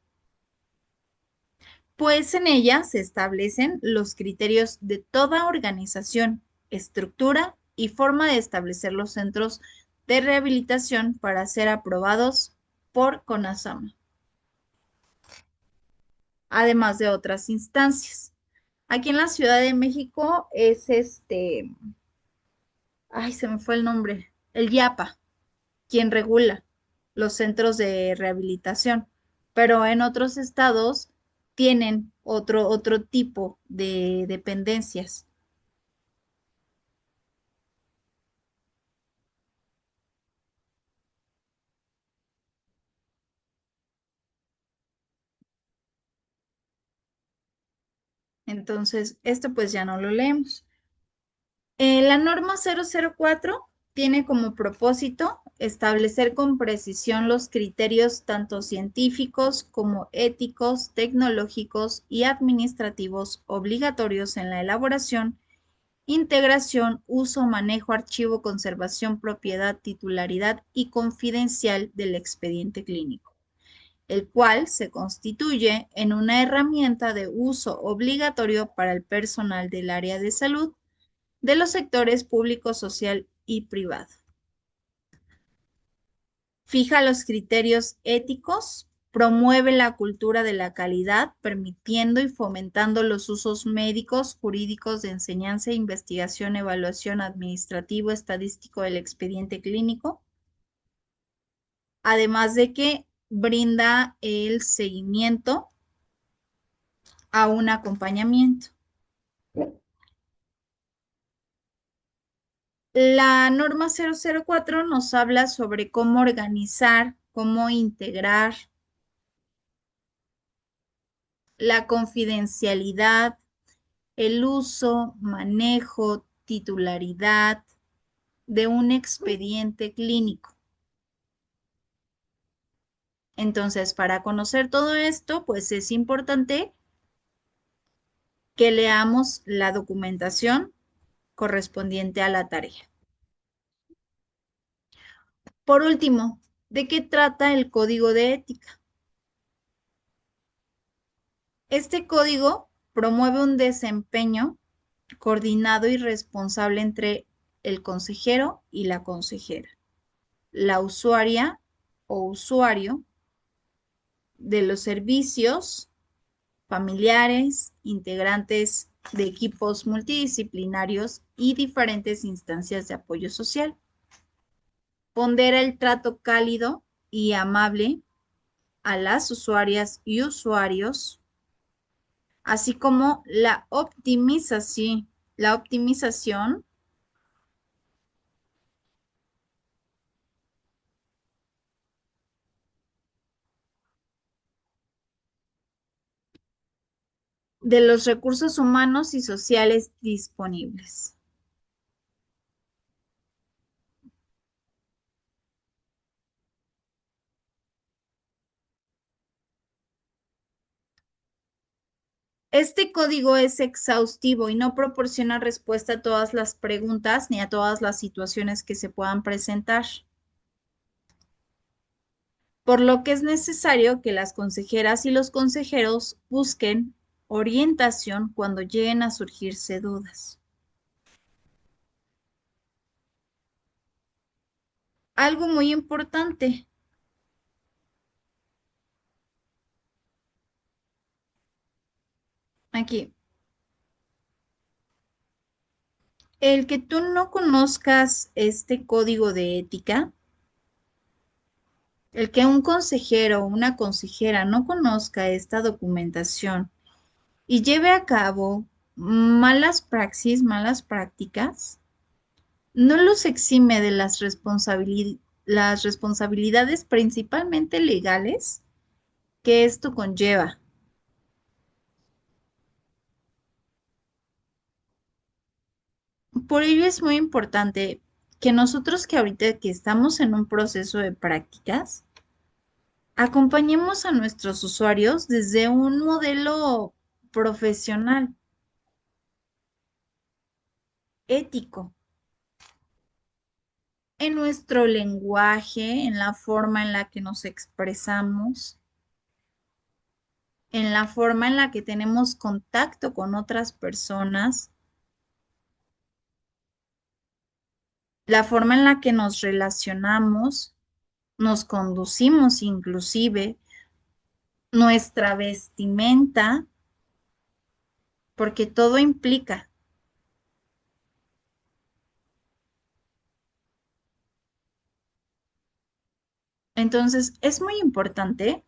pues en ella se establecen los criterios de toda organización, estructura y forma de establecer los centros de rehabilitación para ser aprobados por CONASAMA, además de otras instancias. Aquí en la Ciudad de México es ay, se me fue el nombre, el IAPA, quien regula los centros de rehabilitación, pero en otros estados tienen otro tipo de dependencias. Entonces, esto pues ya no lo leemos. La norma 004 tiene como propósito establecer con precisión los criterios tanto científicos como éticos, tecnológicos y administrativos obligatorios en la elaboración, integración, uso, manejo, archivo, conservación, propiedad, titularidad y confidencial del expediente clínico, el cual se constituye en una herramienta de uso obligatorio para el personal del área de salud de los sectores público, social y privado. Fija los criterios éticos, promueve la cultura de la calidad, permitiendo y fomentando los usos médicos, jurídicos, de enseñanza, investigación, evaluación, administrativo, estadístico del expediente clínico, además de que brinda el seguimiento a un acompañamiento. La norma 004 nos habla sobre cómo organizar, cómo integrar la confidencialidad, el uso, manejo, titularidad de un expediente clínico. Entonces, para conocer todo esto, pues es importante que leamos la documentación correspondiente a la tarea. Por último, ¿de qué trata el código de ética? Este código promueve un desempeño coordinado y responsable entre el consejero y la consejera, la usuaria o usuario de los servicios, familiares, integrantes de equipos multidisciplinarios y diferentes instancias de apoyo social. Pondera el trato cálido y amable a las usuarias y usuarios, así como la optimización de los recursos humanos y sociales disponibles. Este código es exhaustivo y no proporciona respuesta a todas las preguntas ni a todas las situaciones que se puedan presentar, por lo que es necesario que las consejeras y los consejeros busquen orientación cuando lleguen a surgirse dudas. Algo muy importante. Aquí. El que tú no conozcas este código de ética, el que un consejero o una consejera no conozca esta documentación y lleve a cabo malas praxis, malas prácticas, no los exime de las responsabilidades principalmente legales que esto conlleva. Por ello es muy importante que nosotros que ahorita que estamos en un proceso de prácticas, acompañemos a nuestros usuarios desde un modelo profesional, ético, en nuestro lenguaje, en la forma en la que nos expresamos, en la forma en la que tenemos contacto con otras personas, la forma en la que nos relacionamos, nos conducimos inclusive, nuestra vestimenta, porque todo implica. Entonces, es muy importante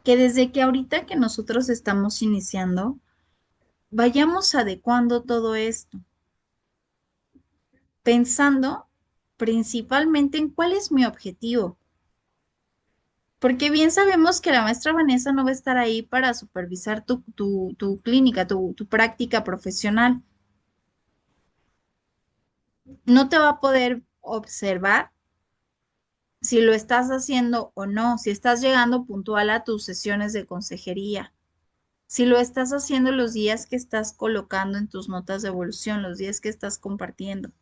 que desde que ahorita que nosotros estamos iniciando, vayamos adecuando todo esto, pensando principalmente en cuál es mi objetivo. Porque bien sabemos que la maestra Vanessa no va a estar ahí para supervisar tu clínica, tu práctica profesional. No te va a poder observar si lo estás haciendo o no, si estás llegando puntual a tus sesiones de consejería, si lo estás haciendo los días que estás colocando en tus notas de evolución, los días que estás compartiendo.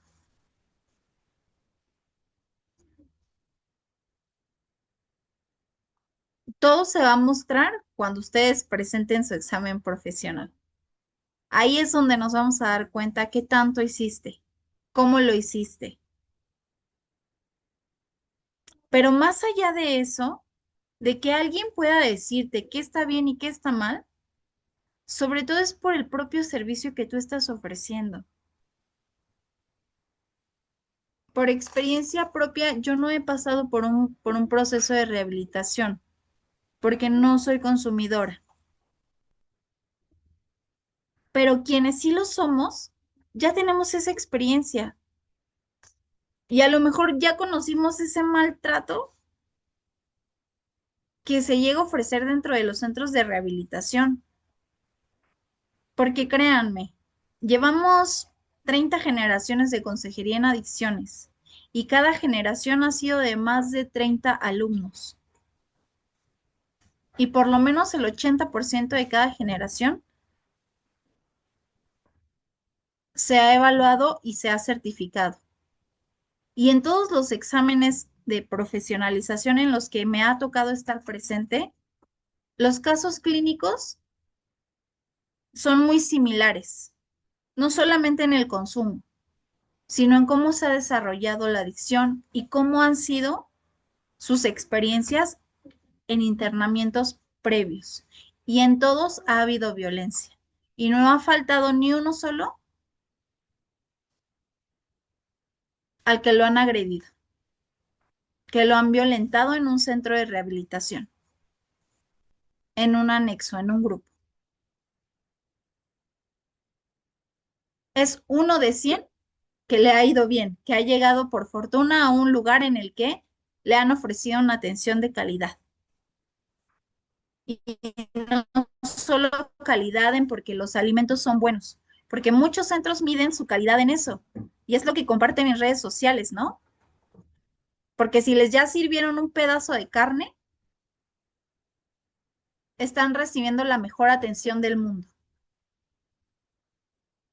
Todo se va a mostrar cuando ustedes presenten su examen profesional. Ahí es donde nos vamos a dar cuenta qué tanto hiciste, cómo lo hiciste. Pero más allá de eso, de que alguien pueda decirte qué está bien y qué está mal, sobre todo es por el propio servicio que tú estás ofreciendo. Por experiencia propia, yo no he pasado por un proceso de rehabilitación, porque no soy consumidora. Pero quienes sí lo somos, ya tenemos esa experiencia. Y a lo mejor ya conocimos ese maltrato que se llega a ofrecer dentro de los centros de rehabilitación. Porque créanme, llevamos 30 generaciones de consejería en adicciones y cada generación ha sido de más de 30 alumnos. Y por lo menos el 80% de cada generación se ha evaluado y se ha certificado. Y en todos los exámenes de profesionalización en los que me ha tocado estar presente, los casos clínicos son muy similares, no solamente en el consumo, sino en cómo se ha desarrollado la adicción y cómo han sido sus experiencias en internamientos previos. Y en todos ha habido violencia. Y no ha faltado ni uno solo al que lo han agredido, que lo han violentado en un centro de rehabilitación, en un anexo, en un grupo. Es uno de 100 que le ha ido bien, que ha llegado por fortuna a un lugar en el que le han ofrecido una atención de calidad. Y no solo calidad en porque los alimentos son buenos, porque muchos centros miden su calidad en eso. Y es lo que comparten en redes sociales, ¿no? Porque si les ya sirvieron un pedazo de carne, están recibiendo la mejor atención del mundo.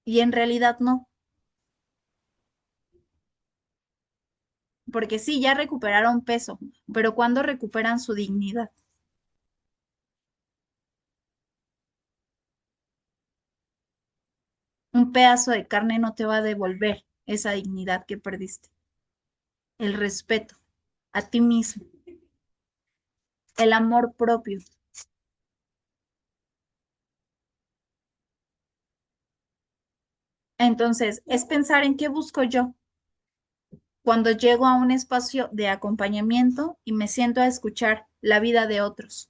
Y en realidad no. Porque sí, ya recuperaron peso, pero ¿cuándo recuperan su dignidad? Un pedazo de carne no te va a devolver esa dignidad que perdiste. El respeto a ti mismo, el amor propio. Entonces, es pensar en qué busco yo cuando llego a un espacio de acompañamiento y me siento a escuchar la vida de otros.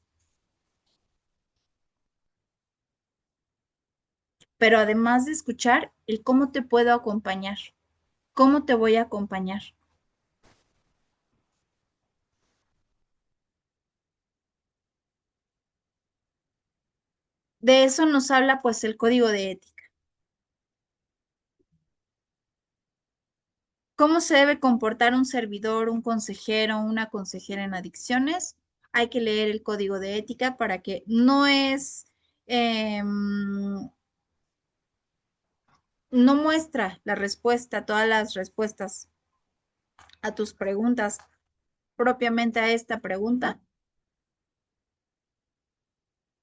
Pero además de escuchar, el cómo te puedo acompañar, cómo te voy a acompañar. De eso nos habla pues el código de ética. ¿Cómo se debe comportar un servidor, un consejero, una consejera en adicciones? Hay que leer el código de ética para que no es, no muestra la respuesta, todas las respuestas a tus preguntas, propiamente a esta pregunta,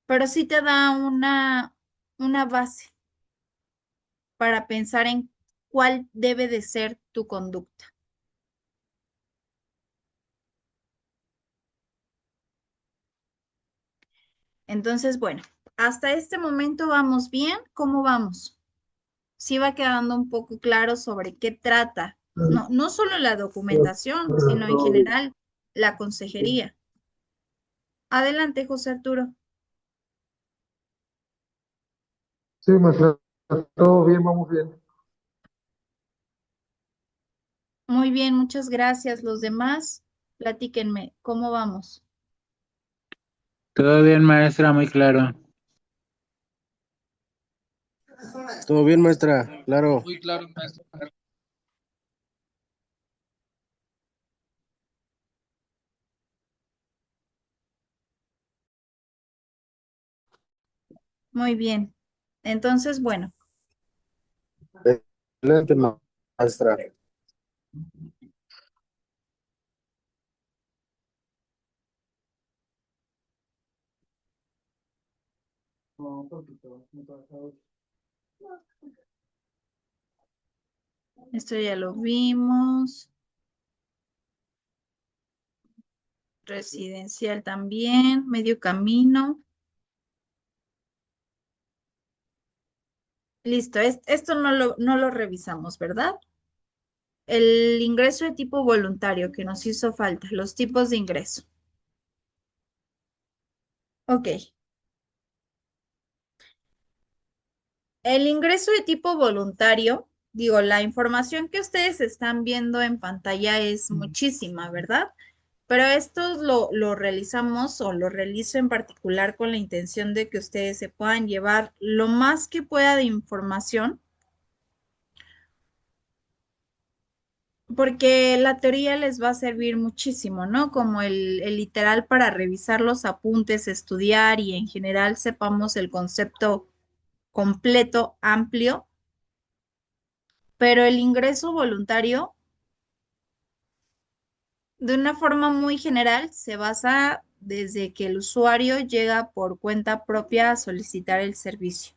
pero sí te da una base para pensar en cuál debe de ser tu conducta. Entonces, bueno, hasta este momento vamos bien. ¿Cómo vamos? Sí va quedando un poco claro sobre qué trata, no solo la documentación, sino en general la consejería. Adelante, José Arturo. Sí, maestra, todo bien, vamos bien. Muy bien, muchas gracias. Los demás, platíquenme, ¿cómo vamos? Todo bien, maestra, muy claro. Todo bien, maestra, claro. Muy bien. Entonces, bueno, Excelente, maestra. esto ya lo vimos. Residencial también, medio camino. Listo, esto no lo revisamos, ¿verdad? El ingreso de tipo voluntario que nos hizo falta, los tipos de ingreso. Ok. El ingreso de tipo voluntario, digo, la información que ustedes están viendo en pantalla es muchísima, ¿verdad? Pero esto lo realizamos o lo realizo en particular con la intención de que ustedes se puedan llevar lo más que pueda de información, porque la teoría les va a servir muchísimo, ¿no? Como el literal para revisar los apuntes, estudiar y en general sepamos el concepto completo, amplio Pero el ingreso voluntario, de una forma muy general, se basa desde que el usuario llega por cuenta propia a solicitar el servicio,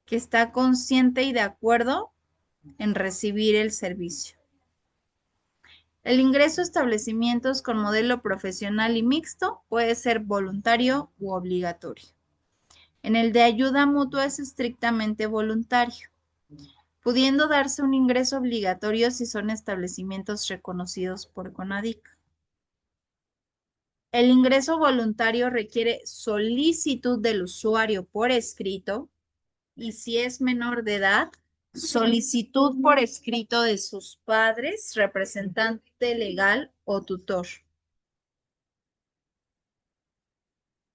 que está consciente y de acuerdo en recibir el servicio. El ingreso a establecimientos con modelo profesional y mixto puede ser voluntario u obligatorio. En el de ayuda mutua es estrictamente voluntario, pudiendo darse un ingreso obligatorio si son establecimientos reconocidos por CONADIC. El ingreso voluntario requiere solicitud del usuario por escrito y si es menor de edad, solicitud por escrito de sus padres, representante legal o tutor.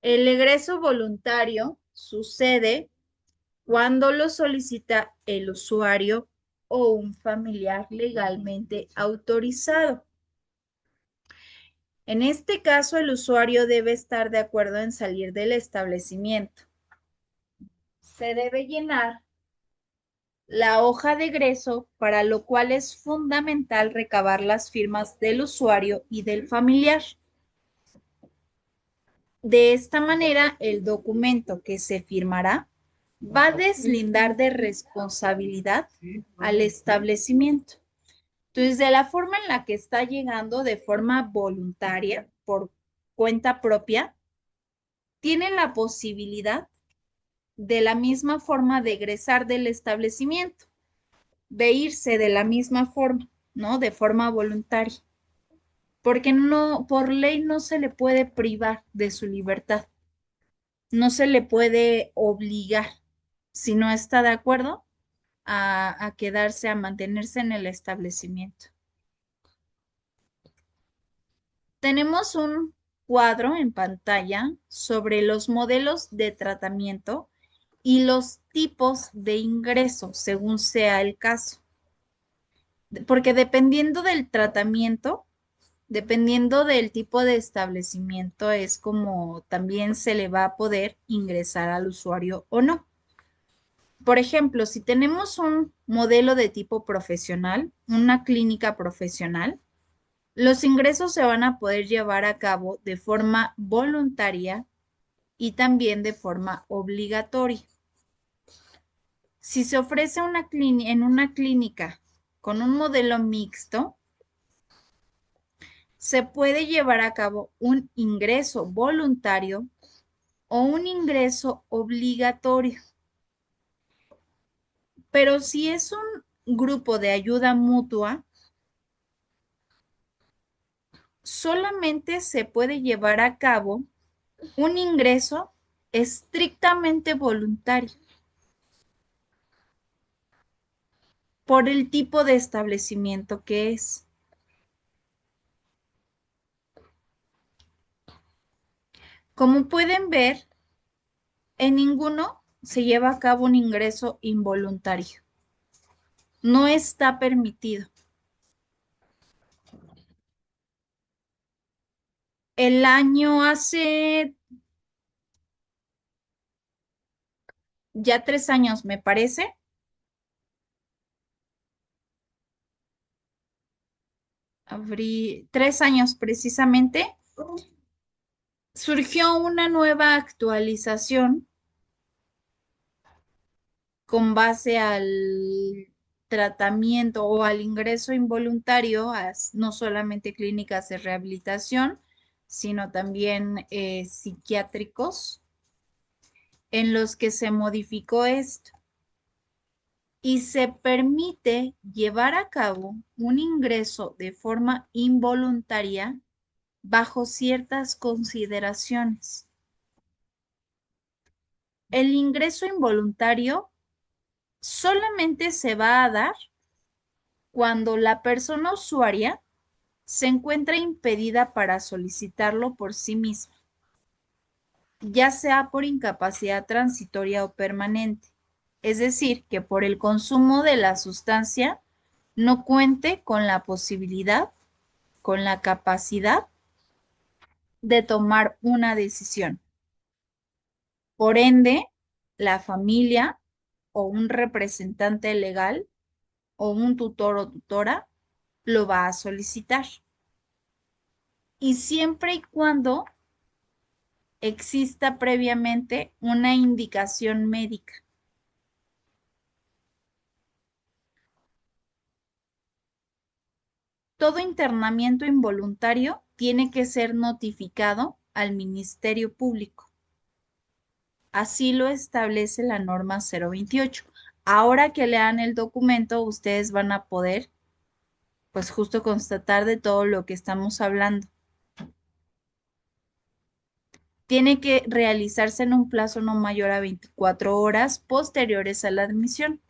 El egreso voluntario sucede cuando lo solicita el usuario o un familiar legalmente autorizado. En este caso, el usuario debe estar de acuerdo en salir del establecimiento. Se debe llenar la hoja de egreso, para lo cual es fundamental recabar las firmas del usuario y del familiar. De esta manera, el documento que se firmará va a deslindar de responsabilidad al establecimiento. Entonces, de la forma en la que está llegando de forma voluntaria, por cuenta propia, tiene la posibilidad de la misma forma de egresar del establecimiento, de irse de la misma forma, ¿no? De forma voluntaria, porque no, por ley no se le puede privar de su libertad, no se le puede obligar si no está de acuerdo a quedarse, a mantenerse en el establecimiento. Tenemos un cuadro en pantalla sobre los modelos de tratamiento y los tipos de ingreso, según sea el caso. Porque dependiendo del tratamiento, dependiendo del tipo de establecimiento, es como también se le va a poder ingresar al usuario o no. Por ejemplo, si tenemos un modelo de tipo profesional, una clínica profesional, los ingresos se van a poder llevar a cabo de forma voluntaria y también de forma obligatoria. Si se ofrece en una clínica con un modelo mixto, se puede llevar a cabo un ingreso voluntario o un ingreso obligatorio. Pero si es un grupo de ayuda mutua, solamente se puede llevar a cabo un ingreso estrictamente voluntario por el tipo de establecimiento que es. Como pueden ver, en ninguno se lleva a cabo un ingreso involuntario. No está permitido. El año hace ya 3 años, me parece, abrí 3 años precisamente, surgió una nueva actualización con base al tratamiento o al ingreso involuntario a no solamente clínicas de rehabilitación, sino también psiquiátricos, en los que se modificó esto y se permite llevar a cabo un ingreso de forma involuntaria bajo ciertas consideraciones. El ingreso involuntario solamente se va a dar cuando la persona usuaria se encuentra impedida para solicitarlo por sí misma, ya sea por incapacidad transitoria o permanente, es decir, que por el consumo de la sustancia no cuente con la posibilidad, con la capacidad de tomar una decisión. Por ende, la familia o un representante legal o un tutor o tutora lo va a solicitar. Y siempre y cuando exista previamente una indicación médica. Todo internamiento involuntario tiene que ser notificado al Ministerio Público. Así lo establece la norma 028. Ahora que lean el documento, ustedes van a poder, pues justo constatar de todo lo que estamos hablando. Tiene que realizarse en un plazo no mayor a 24 horas posteriores a la admisión.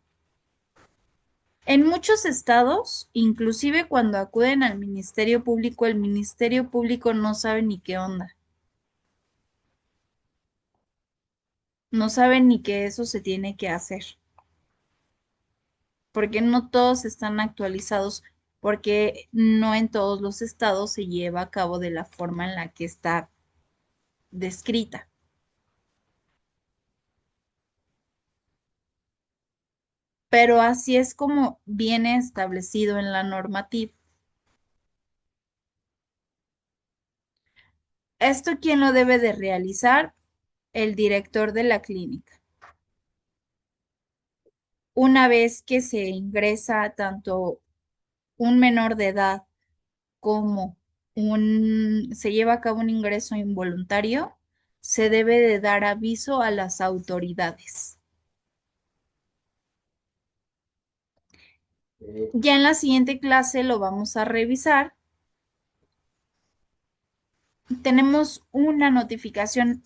En muchos estados, inclusive cuando acuden al Ministerio Público, el Ministerio Público no sabe ni qué onda. No sabe ni que eso se tiene que hacer. Porque no todos están actualizados, porque no en todos los estados se lleva a cabo de la forma en la que está descrita. Pero así es como viene establecido en la normativa. ¿Esto quién lo debe de realizar? El director de la clínica. Una vez que se ingresa tanto un menor de edad como se lleva a cabo un ingreso involuntario, se debe de dar aviso a las autoridades. Ya en la siguiente clase lo vamos a revisar. Tenemos una notificación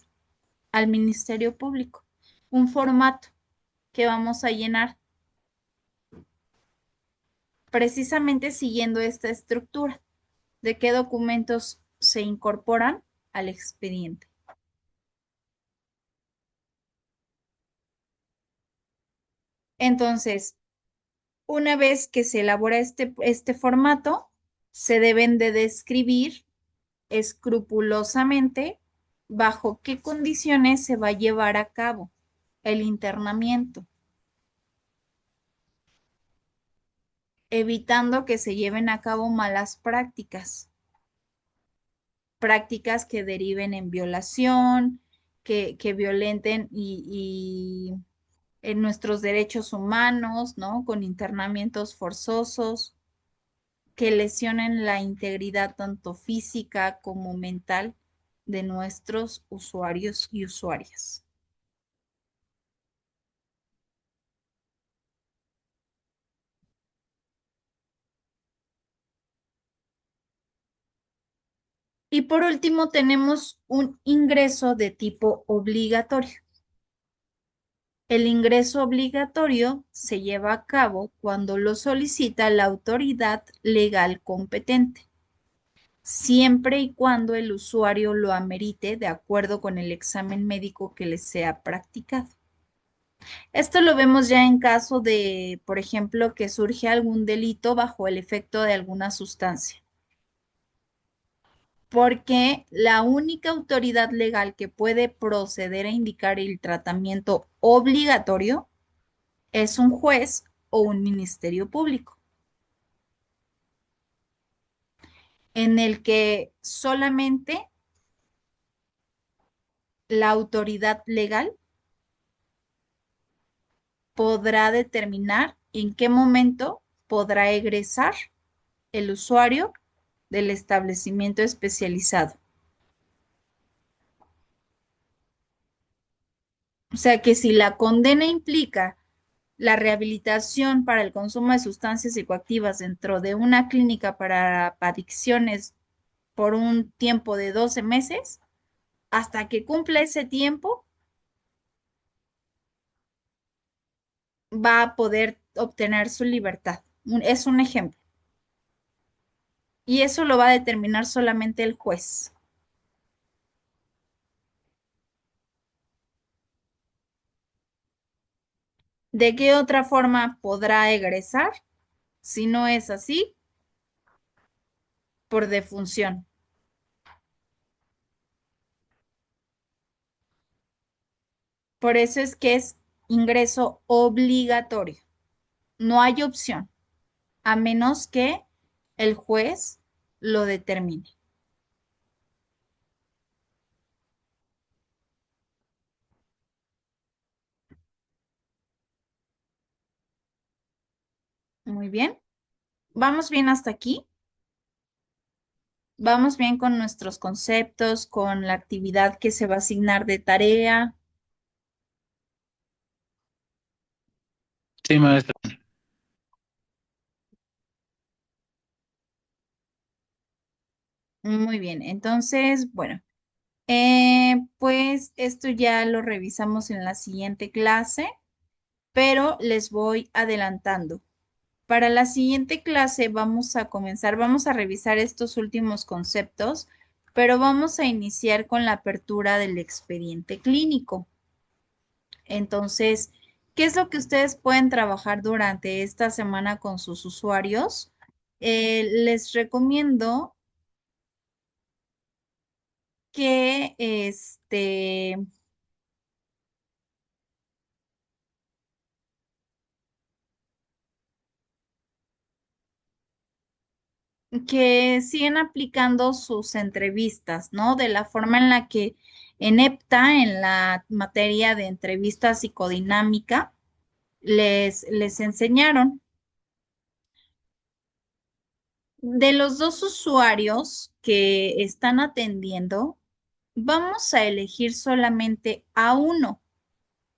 al Ministerio Público, un formato que vamos a llenar precisamente siguiendo esta estructura de qué documentos se incorporan al expediente. Entonces, una vez que se elabora este formato, se deben de describir escrupulosamente bajo qué condiciones se va a llevar a cabo el internamiento, evitando que se lleven a cabo malas prácticas, prácticas que deriven en violación, que violenten en nuestros derechos humanos, ¿no? Con internamientos forzosos, que lesionen la integridad tanto física como mental de nuestros usuarios y usuarias. Y por último, tenemos un ingreso de tipo obligatorio. El ingreso obligatorio se lleva a cabo cuando lo solicita la autoridad legal competente, siempre y cuando el usuario lo amerite de acuerdo con el examen médico que le sea practicado. Esto lo vemos ya en caso de, por ejemplo, que surge algún delito bajo el efecto de alguna sustancia, porque la única autoridad legal que puede proceder a indicar el tratamiento obligatorio es un juez o un ministerio público, en el que solamente la autoridad legal podrá determinar en qué momento podrá egresar el usuario del establecimiento especializado. O sea que si la condena implica la rehabilitación para el consumo de sustancias psicoactivas dentro de una clínica para adicciones por un tiempo de 12 meses, hasta que cumpla ese tiempo, va a poder obtener su libertad. Es un ejemplo. Y eso lo va a determinar solamente el juez. ¿De qué otra forma podrá egresar? Si no es así, por defunción. Por eso es que es ingreso obligatorio. No hay opción. a menos que el juez lo determine. Muy bien. ¿Vamos bien hasta aquí? ¿Vamos bien con nuestros conceptos, con la actividad que se va a asignar de tarea? Sí, maestra. Muy bien, entonces, bueno, pues esto ya lo revisamos en la siguiente clase, pero les voy adelantando. Para la siguiente clase vamos a comenzar, vamos a revisar estos últimos conceptos, pero vamos a iniciar con la apertura del expediente clínico. Entonces, ¿qué es lo que ustedes pueden trabajar durante esta semana con sus usuarios? Les recomiendo que que siguen aplicando sus entrevistas, ¿no? De la forma en la que en EPTA, en la materia de entrevista psicodinámica, les enseñaron. De los dos usuarios que están atendiendo, vamos a elegir solamente a uno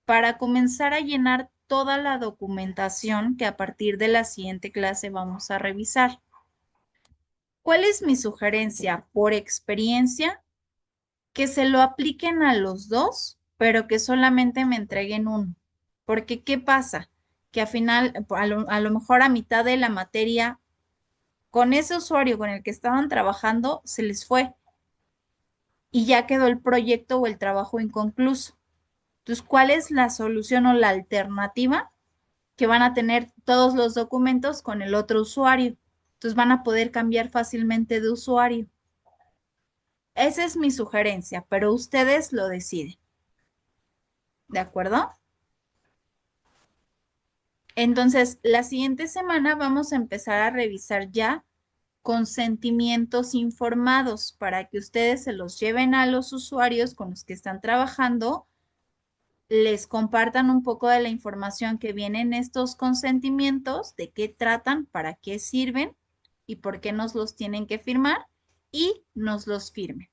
para comenzar a llenar toda la documentación que a partir de la siguiente clase vamos a revisar. ¿Cuál es mi sugerencia? Por experiencia, que se lo apliquen a los dos, pero que solamente me entreguen uno. Porque, ¿qué pasa? Que al final, a lo mejor a mitad de la materia, con ese usuario con el que estaban trabajando, se les fue y ya quedó el proyecto o el trabajo inconcluso. Entonces, ¿cuál es la solución o la alternativa? Que van a tener todos los documentos con el otro usuario. Entonces, van a poder cambiar fácilmente de usuario. Esa es mi sugerencia, pero ustedes lo deciden. ¿De acuerdo? Entonces, la siguiente semana vamos a empezar a revisar ya consentimientos informados para que ustedes se los lleven a los usuarios con los que están trabajando, les compartan un poco de la información que viene en estos consentimientos, de qué tratan, para qué sirven y por qué nos los tienen que firmar y nos los firmen.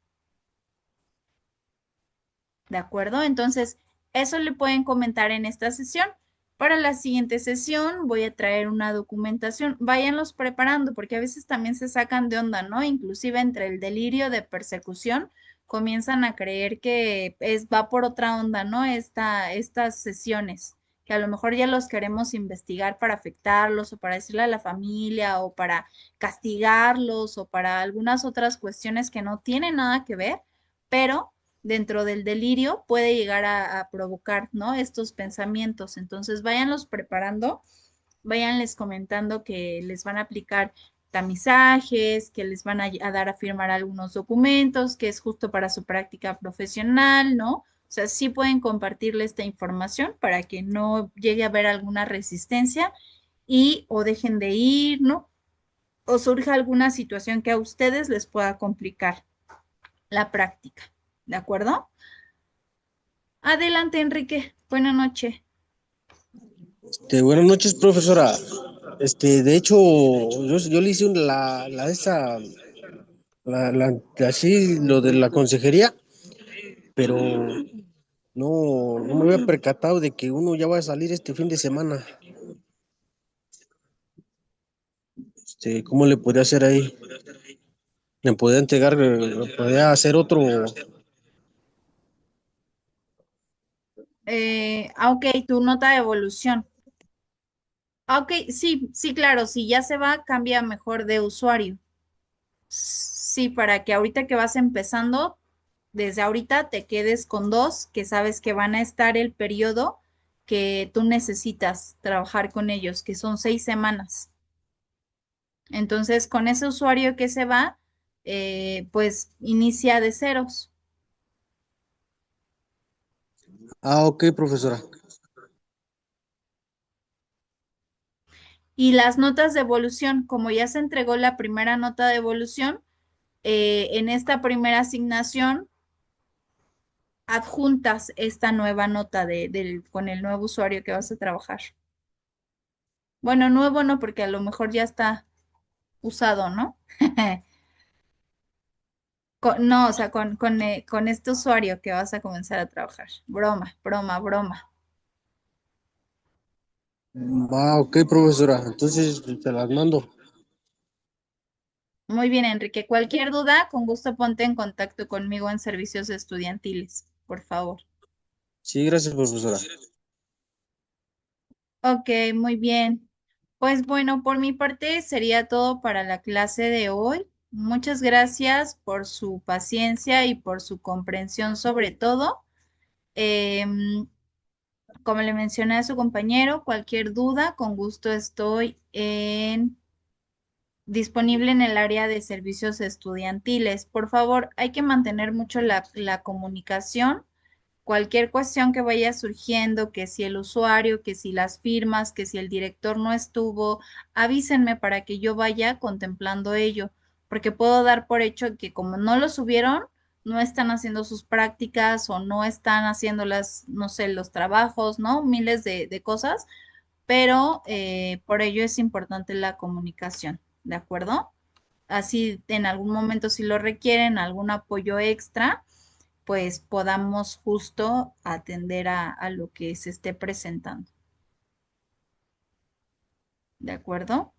¿De acuerdo? Entonces, eso le pueden comentar en esta sesión. Para la siguiente sesión voy a traer una documentación. Váyanlos preparando porque a veces también se sacan de onda, ¿no? Inclusive entre el delirio de persecución comienzan a creer que va por otra onda, ¿no? Estas sesiones, que a lo mejor ya los queremos investigar para afectarlos o para decirle a la familia o para castigarlos o para algunas otras cuestiones que no tienen nada que ver, pero dentro del delirio puede llegar a provocar, ¿no? Estos pensamientos. Entonces, váyanlos preparando, váyanles comentando que les van a aplicar tamizajes, que les van a dar a firmar algunos documentos, que es justo para su práctica profesional, ¿no? O sea, sí pueden compartirle esta información para que no llegue a haber alguna resistencia y o dejen de ir, ¿no? O surja alguna situación que a ustedes les pueda complicar la práctica. ¿De acuerdo? Adelante, Enrique. Buenas noches. Buenas noches, profesora. De hecho, yo le hice así, lo de la consejería, pero no me había percatado de que uno ya va a salir este fin de semana. ¿Cómo le podría hacer ahí? ¿Me podría entregar, podría hacer otro? Ok, tu nota de evolución. Ok, sí, sí, claro, si ya se va, cambia mejor de usuario. Sí, para que ahorita que vas empezando, desde ahorita te quedes con dos que sabes que van a estar el periodo que tú necesitas trabajar con ellos, que son 6 semanas. Entonces, con ese usuario que se va, pues inicia de ceros. Ah, ok, profesora. Y las notas de evolución, como ya se entregó la primera nota de evolución, en esta primera asignación adjuntas esta nueva nota con el nuevo usuario que vas a trabajar. Bueno, nuevo no, porque a lo mejor ya está usado, ¿no? No, o sea, con este usuario que vas a comenzar a trabajar. Broma, broma, broma. Ok, profesora. Entonces te las mando. Muy bien, Enrique. Cualquier duda, con gusto ponte en contacto conmigo en servicios estudiantiles, por favor. Sí, gracias, profesora. Ok, muy bien. Pues bueno, por mi parte sería todo para la clase de hoy. Muchas gracias por su paciencia y por su comprensión sobre todo. Em, Como le mencioné a su compañero, cualquier duda, con gusto estoy disponible en el área de servicios estudiantiles. Por favor, hay que mantener mucho la comunicación. Cualquier cuestión que vaya surgiendo, que si el usuario, que si las firmas, que si el director no estuvo, avísenme para que yo vaya contemplando ello, porque puedo dar por hecho que como no lo subieron, no están haciendo sus prácticas o no están haciendo no sé, los trabajos, ¿no? Miles de cosas, pero por ello es importante la comunicación, ¿de acuerdo? Así en algún momento si lo requieren, algún apoyo extra, pues podamos justo atender a lo que se esté presentando. ¿De acuerdo?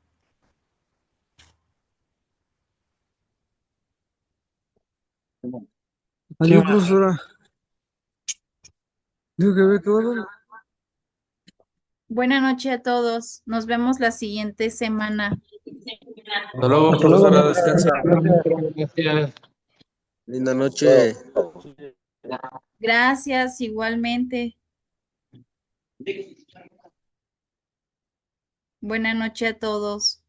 Adiós, profesora. Digo que ve todo. Buenas noches a todos. Nos vemos la siguiente semana. Hasta luego, Hasta luego. profesora, descansa. Gracias. Linda noche. Gracias, igualmente. Buenas noches a todos.